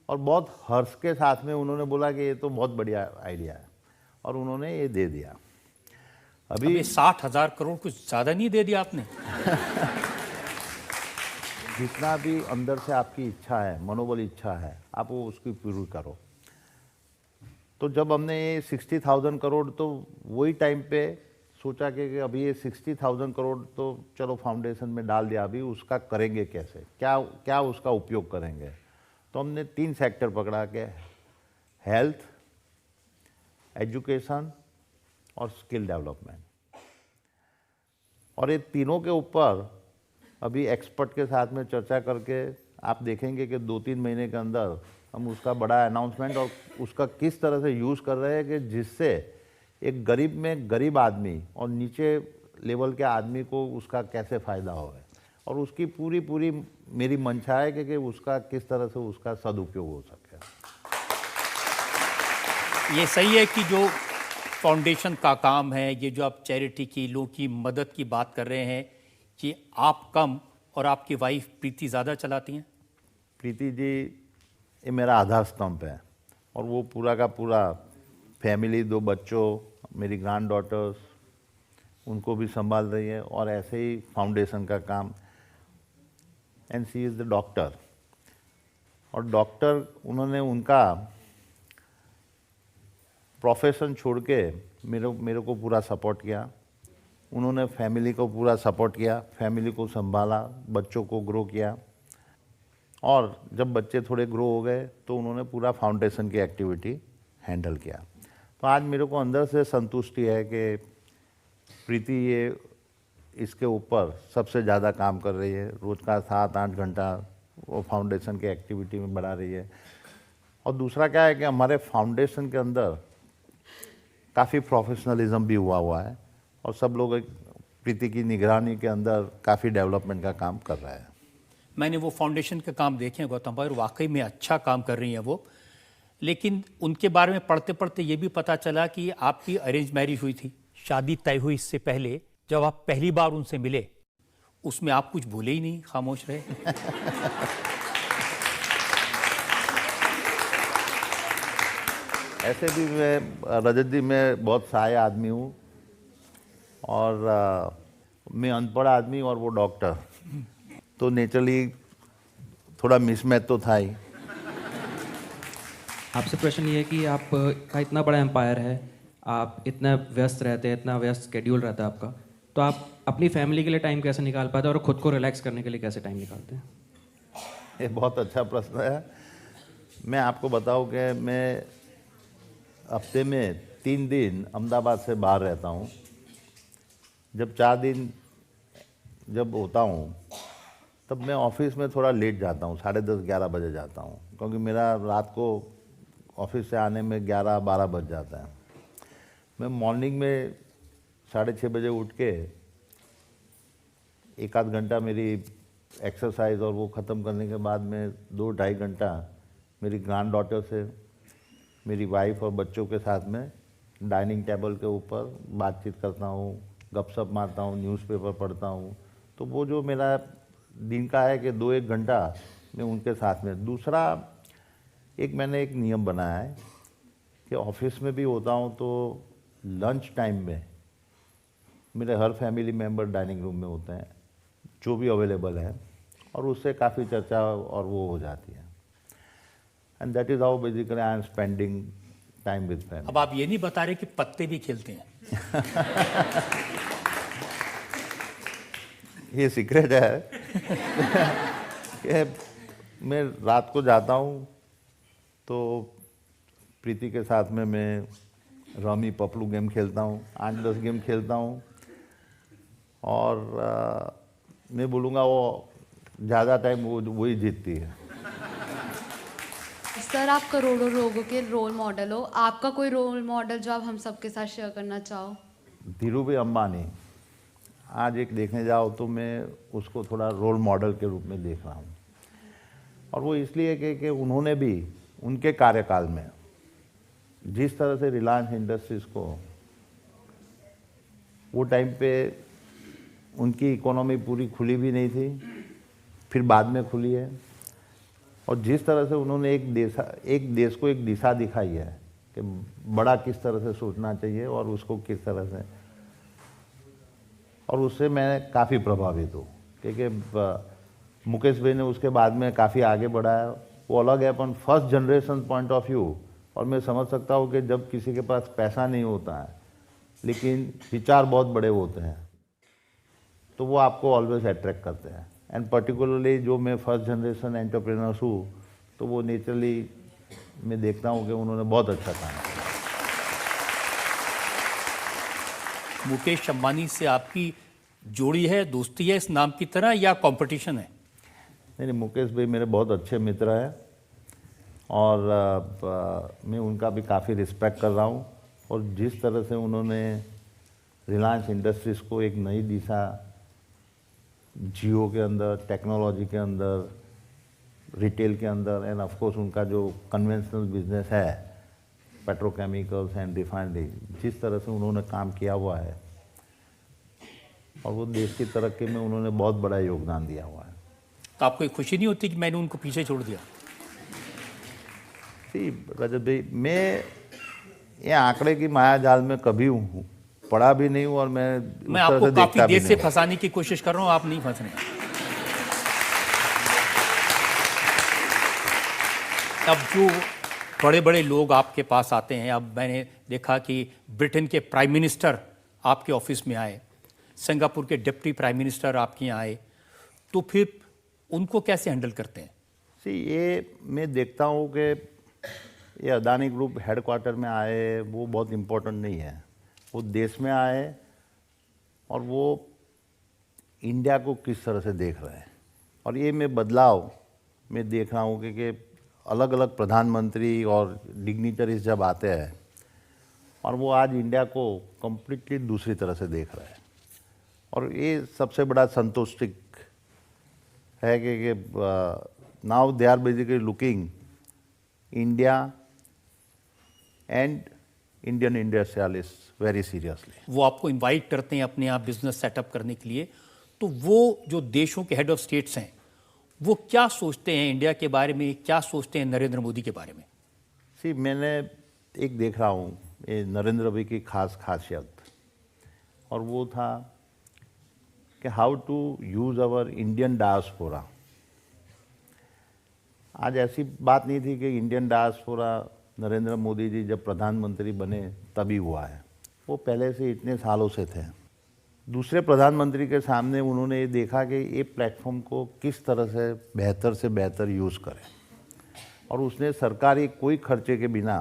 और बहुत हर्ष के साथ में उन्होंने बोला कि ये तो बहुत बढ़िया आइडिया है, और उन्होंने ये दे दिया। अभी 60,000 करोड़ कुछ ज्यादा नहीं दे दिया आपने? जितना भी अंदर से आपकी इच्छा है, मनोबल इच्छा है, आप वो उसकी पूरी करो। तो जब हमने ये 60,000 करोड़, तो वही टाइम पे सोचा कि अभी ये 60,000 करोड़ तो चलो फाउंडेशन में डाल दिया, अभी उसका करेंगे कैसे, क्या उसका उपयोग करेंगे। तो हमने 3 सेक्टर पकड़ा के हेल्थ, एजुकेशन और स्किल डेवलपमेंट। और ये तीनों के ऊपर अभी एक्सपर्ट के साथ में चर्चा करके आप देखेंगे कि 2-3 महीने के अंदर हम उसका बड़ा अनाउंसमेंट और उसका किस तरह से यूज़ कर रहे हैं कि जिससे एक गरीब में गरीब आदमी और नीचे लेवल के आदमी को उसका कैसे फ़ायदा हो। और उसकी पूरी मेरी मंशा है कि उसका किस तरह से उसका सदुपयोग हो सके। ये सही है कि जो फाउंडेशन का काम है, ये जो आप चैरिटी की, लोगों की मदद की बात कर रहे हैं, कि आप कम और आपकी वाइफ प्रीति ज़्यादा चलाती हैं? प्रीति जी ये मेरा आधार स्तंभ है, और वो पूरा का पूरा फैमिली, 2 बच्चों, मेरी ग्रैंड डॉटर्स, उनको भी संभाल रही है, और ऐसे ही फाउंडेशन का काम। And she is the doctor. और डॉक्टर उन्होंने उनका प्रोफेशन छोड़ के मेरे को पूरा सपोर्ट किया। उन्होंने फैमिली को पूरा सपोर्ट किया, फैमिली को संभाला, बच्चों को ग्रो किया। और जब बच्चे थोड़े ग्रो हो गए तो उन्होंने पूरा फाउंडेशन की एक्टिविटी हैंडल किया। तो आज मेरे को अंदर से संतुष्टि है कि प्रीति ये इसके ऊपर सबसे ज़्यादा काम कर रही है, रोज़ का 7-8 घंटा वो फाउंडेशन की एक्टिविटी में बढ़ा रही है। और दूसरा क्या है कि हमारे फाउंडेशन के अंदर काफ़ी प्रोफेशनलिज्म भी हुआ है और सब लोग प्रीति की निगरानी के अंदर काफ़ी डेवलपमेंट का काम कर रहा है। मैंने वो फाउंडेशन के काम देखे हैं गौतम भाई, और वाकई में अच्छा काम कर रही हैं वो। लेकिन उनके बारे में पढ़ते पढ़ते ये भी पता चला कि आपकी अरेंज मैरिज हुई थी, शादी तय हुई इससे पहले। जब आप पहली बार उनसे मिले उसमें आप कुछ बोले ही नहीं, खामोश रहे। ऐसे भी मैं रजत जी मैं बहुत साय आदमी हूँ और मैं अनपढ़ आदमी और वो डॉक्टर, तो नेचुरली थोड़ा मिसमैच तो था ही। आपसे प्रश्न ये है कि आप का इतना बड़ा एम्पायर है, आप इतना व्यस्त रहते हैं, इतना व्यस्त स्केड्यूल रहता है आपका, तो आप अपनी फैमिली के लिए टाइम कैसे निकाल पाते हैं और खुद को रिलैक्स करने के लिए कैसे टाइम निकालते हैं? ये बहुत अच्छा प्रश्न है। मैं आपको बताऊं कि मैं हफ्ते में 3 दिन अहमदाबाद से बाहर रहता हूँ। जब 4 दिन जब होता हूँ तब मैं ऑफिस में थोड़ा लेट जाता हूँ, 10:30-11 बजे जाता हूँ, क्योंकि मेरा रात को ऑफिस से आने में 11-12 बज जाता है। मैं मॉर्निंग में 6:30 बजे उठ के 1-आध घंटा मेरी एक्सरसाइज और वो ख़त्म करने के बाद में 2-2.5 घंटा मेरी ग्रैंड डॉटर से, मेरी वाइफ और बच्चों के साथ में डाइनिंग टेबल के ऊपर बातचीत करता हूँ, गपशप मारता हूँ, न्यूज़पेपर पढ़ता हूँ। तो वो जो मेरा दिन का है कि 2-1 घंटा मैं उनके साथ में। दूसरा मैंने एक नियम बनाया है कि ऑफिस में भी होता हूँ तो लंच टाइम में मेरे हर फैमिली मेम्बर डाइनिंग रूम में होते हैं, जो भी अवेलेबल है, और उससे काफ़ी चर्चा और वो हो जाती है। And that is how basically I am spending time with family. अब आप ये नहीं बता रहे कि पत्ते भी खेलते हैं? ये सीक्रेट है कि मैं रात को जाता हूँ तो प्रीति के साथ में मैं रमी पपलू गेम खेलता हूँ, 8-10 गेम खेलता हूँ, और मैं बोलूँगा वो ज़्यादा टाइम वही जीतती है। सर, आप करोड़ों लोगों के रोल मॉडल हो, आपका कोई रोल मॉडल जो आप हम सबके साथ शेयर करना चाहो? धीरूभाई अंबानी। आज एक देखने जाओ तो मैं उसको थोड़ा रोल मॉडल के रूप में देख रहा हूँ, और वो इसलिए कि उन्होंने भी उनके कार्यकाल में जिस तरह से रिलायंस इंडस्ट्रीज़ को, वो टाइम पे उनकी इकोनॉमी पूरी खुली भी नहीं थी, फिर बाद में खुली है, और जिस तरह से उन्होंने एक देश को एक दिशा दिखाई है कि बड़ा किस तरह से सोचना चाहिए और उसको किस तरह से, और उससे मैं काफ़ी प्रभावित हूँ। क्योंकि मुकेश भाई ने उसके बाद में काफ़ी आगे बढ़ाया, वो अलग है, अपन first generation point of view. और मैं समझ सकता हूँ कि जब किसी के पास पैसा नहीं होता है लेकिन विचार बहुत बड़े होते हैं तो वो आपको ऑलवेज अट्रैक्ट करते हैं। एंड पर्टिकुलरली जो मैं फर्स्ट जनरेशन एंटरप्रेन्योर्स हूँ तो वो नेचुरली मैं देखता हूँ कि उन्होंने बहुत अच्छा काम किया। मुकेश अंबानी से आपकी जोड़ी है, दोस्ती है इस नाम की तरह, या कंपटीशन है? नहीं, मुकेश भाई मेरे बहुत अच्छे मित्र हैं और मैं उनका भी काफ़ी रिस्पेक्ट कर रहा हूँ, और जिस तरह से उन्होंने रिलायंस इंडस्ट्रीज़ को एक नई दिशा जियो के अंदर, टेक्नोलॉजी के अंदर, रिटेल के अंदर, एंड ऑफ कोर्स उनका जो कन्वेंशनल बिजनेस है पेट्रोकेमिकल्स एंड रिफाइनरी, जिस तरह से उन्होंने काम किया हुआ है और वो देश की तरक्की में उन्होंने बहुत बड़ा योगदान दिया हुआ है। तो आपको एक खुशी नहीं होती कि मैंने उनको पीछे छोड़ दिया? जी रजत भाई, मैं ये आंकड़े की माया जाल में कभी हूँ पढ़ा भी नहीं हूँ, और मैं आपको काफी देर से फंसाने की कोशिश कर रहा हूँ, आप नहीं फंस रहे। अब जो बड़े बड़े लोग आपके पास आते हैं, अब मैंने देखा कि ब्रिटेन के प्राइम मिनिस्टर आपके ऑफिस में आए, सिंगापुर के डिप्टी प्राइम मिनिस्टर आपके यहाँ आए, तो फिर उनको कैसे हैंडल करते हैं? ये मैं देखता हूँ कि ये अदानी ग्रुप हेडक्वार्टर में आए वो बहुत इम्पोर्टेंट नहीं है, वो देश में आए और वो इंडिया को किस तरह से देख रहे हैं। और ये मैं बदलाव मैं देख रहा हूँ कि अलग अलग प्रधानमंत्री और डिग्निटरीज जब आते हैं और वो आज इंडिया को कम्प्लीटली दूसरी तरह से देख रहे हैं, और ये सबसे बड़ा संतुष्टि है कि now they are basically looking India and Indian industrialist very seriously. वो आपको इनवाइट करते हैं अपने यहाँ बिजनेस सेटअप करने के लिए, तो वो जो देशों के हेड ऑफ स्टेट्स हैं वो क्या सोचते हैं इंडिया के बारे में, क्या सोचते हैं नरेंद्र मोदी के बारे में? मैंने एक देख रहा हूँ ये नरेंद्र भाई की खासियत, और वो था कि how to use our Indian diaspora. आज ऐसी बात नहीं थी कि इंडियन डायस्पोरा नरेंद्र मोदी जी जब प्रधानमंत्री बने तभी हुआ है, वो पहले से इतने सालों से थे। दूसरे प्रधानमंत्री के सामने उन्होंने ये देखा कि ये प्लेटफॉर्म को किस तरह से बेहतर यूज़ करें, और उसने सरकारी कोई खर्चे के बिना,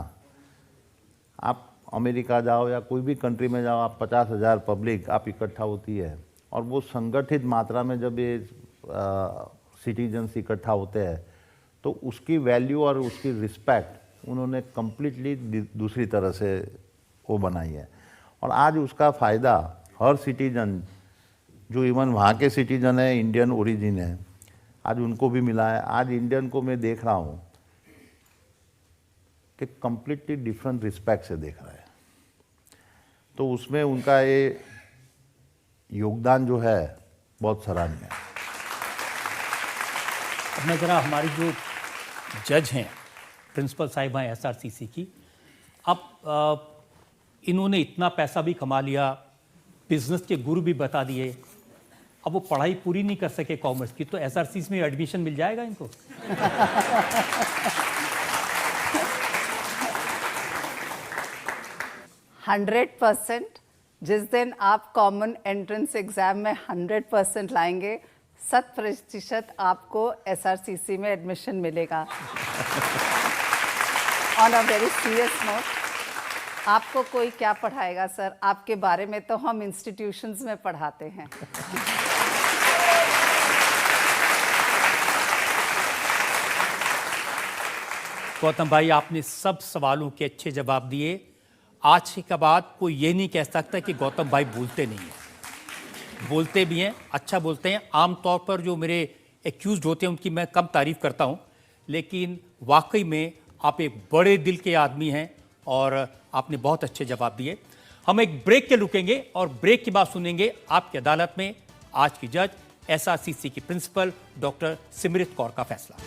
आप अमेरिका जाओ या कोई भी कंट्री में जाओ, आप 50,000 पब्लिक आप इकट्ठा होती है, और वो संगठित मात्रा में जब ये सिटीजन्स इकट्ठा होते हैं तो उसकी वैल्यू और उसकी रिस्पेक्ट उन्होंने कम्प्लीटली दूसरी तरह से वो बनाई है। और आज उसका फ़ायदा हर सिटीजन, जो इवन वहाँ के सिटीजन है, इंडियन ओरिजिन है, आज उनको भी मिला है। आज इंडियन को मैं देख रहा हूँ कि कम्प्लीटली डिफरेंट रिस्पेक्ट से देख रहा है, तो उसमें उनका ये योगदान जो है बहुत सराहनीय है। अब मैं ज़रा हमारी जो जज हैं, प्रिंसिपल साहिबा हैं SRCC की, अब इन्होंने इतना पैसा भी कमा लिया, बिजनेस के गुरु भी बता दिए, अब वो पढ़ाई पूरी नहीं कर सके कॉमर्स की, तो SRCC में एडमिशन मिल जाएगा इनको? 100%। जिस दिन आप कॉमन एंट्रेंस एग्जाम में 100% लाएंगे, 100% आपको SRCC में एडमिशन मिलेगा। On a very serious note, आपको कोई क्या पढ़ाएगा सर, आपके बारे में तो हम इंस्टीट्यूशंस में पढ़ाते हैं। गौतम भाई, आपने सब सवालों के अच्छे जवाब दिए। आज के बाद कोई ये नहीं कह सकता कि गौतम भाई बोलते नहीं हैं, बोलते भी हैं, अच्छा बोलते हैं। आमतौर पर जो मेरे एक्यूज होते हैं उनकी मैं कम तारीफ करता हूं, लेकिन वाकई में आप एक बड़े दिल के आदमी हैं और आपने बहुत अच्छे जवाब दिए। हम एक ब्रेक के रुकेंगे और ब्रेक के बाद सुनेंगे आपकी अदालत में आज की जज SRCC की प्रिंसिपल डॉक्टर सिमरत कौर का फैसला।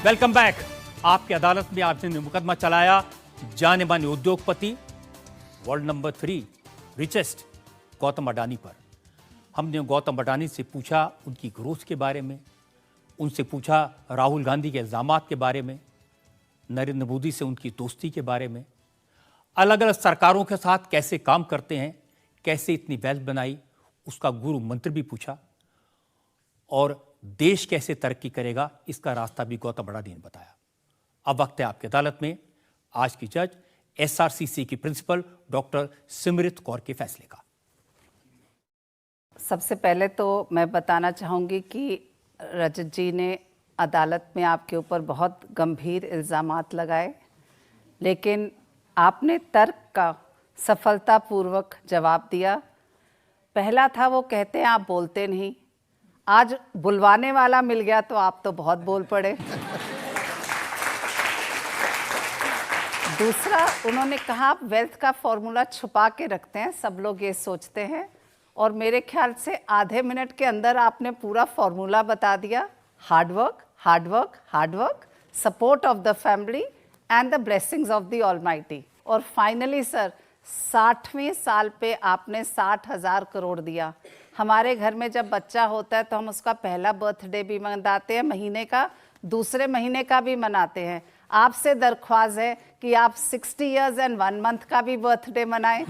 Welcome back. आपकी अदालत में आपने मुकदमा चलाया जाने माने उद्योगपति, world number 3 richest Gautam Adani पर। हमने गौतम अडानी से पूछा उनकी ग्रोथ के बारे में, उनसे पूछा राहुल गांधी के इल्जामात के बारे में, नरेंद्र मोदी से उनकी दोस्ती के बारे में, अलग अलग सरकारों के साथ कैसे काम करते हैं, कैसे इतनी वेल्थ बनाई, उसका गुरु मंत्र भी पूछा, और देश कैसे तरक्की करेगा इसका रास्ता भी गौतम अडानी ने बताया। अब वक्त है आपकी अदालत में आज की जज SRCC की प्रिंसिपल डॉक्टर सिमरत कौर के फैसले का। सबसे पहले तो मैं बताना चाहूँगी कि रजत जी ने अदालत में आपके ऊपर बहुत गंभीर इल्ज़ामात लगाए, लेकिन आपने तर्क का सफलतापूर्वक जवाब दिया। पहला था, वो कहते हैं आप बोलते नहीं, आज बुलवाने वाला मिल गया तो आप तो बहुत बोल पड़े। दूसरा, उन्होंने कहा आप वेल्थ का फॉर्मूला छुपा के रखते हैं, सब लोग ये सोचते हैं, और मेरे ख्याल से आधे मिनट के अंदर आपने पूरा फॉर्मूला बता दिया। Hard work, hard work, hard work, support of the family and the blessings of the almighty. और फाइनली सर, 60वें साल पे आपने 60,000 करोड़ दिया। हमारे घर में जब बच्चा होता है तो हम उसका पहला बर्थडे भी मनाते हैं, महीने का, दूसरे महीने का भी मनाते हैं। आपसे दरख्वास्त है कि आप 60 इयर्स एंड 1 मंथ का भी बर्थडे मनाएं।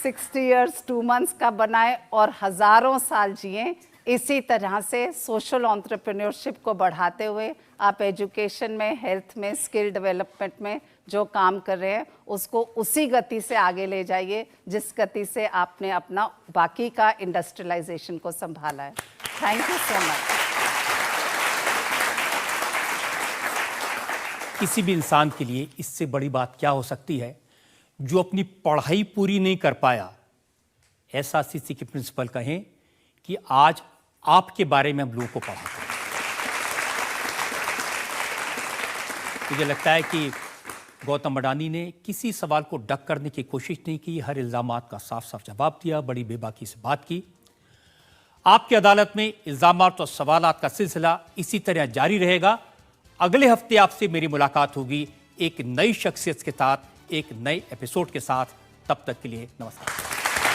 60 इयर्स 2 मंथ्स का बनाएं और हज़ारों साल जिएं। इसी तरह से सोशल एंटरप्रेन्योरशिप को बढ़ाते हुए आप एजुकेशन में, हेल्थ में, स्किल डेवलपमेंट में जो काम कर रहे हैं उसको उसी गति से आगे ले जाइए जिस गति से आपने अपना बाकी का इंडस्ट्रियलाइजेशन को संभाला है। Thank you so much. किसी भी इंसान के लिए इससे बड़ी बात क्या हो सकती है जो अपनी पढ़ाई पूरी नहीं कर पाया, ऐसा सीसी के प्रिंसिपल कहें कि आज आपके बारे में हम लोगों को पढ़ाते हैं। मुझे लगता है कि गौतम अडानी ने किसी सवाल को डक करने की कोशिश नहीं की, हर इल्जामात का साफ साफ जवाब दिया, बड़ी बेबाकी से बात की। आपकी अदालत में इल्जामात और सवालात का सिलसिला इसी तरह जारी रहेगा। अगले हफ्ते आपसे मेरी मुलाकात होगी एक नई शख्सियत के साथ, एक नए एपिसोड के साथ। तब तक के लिए नमस्कार।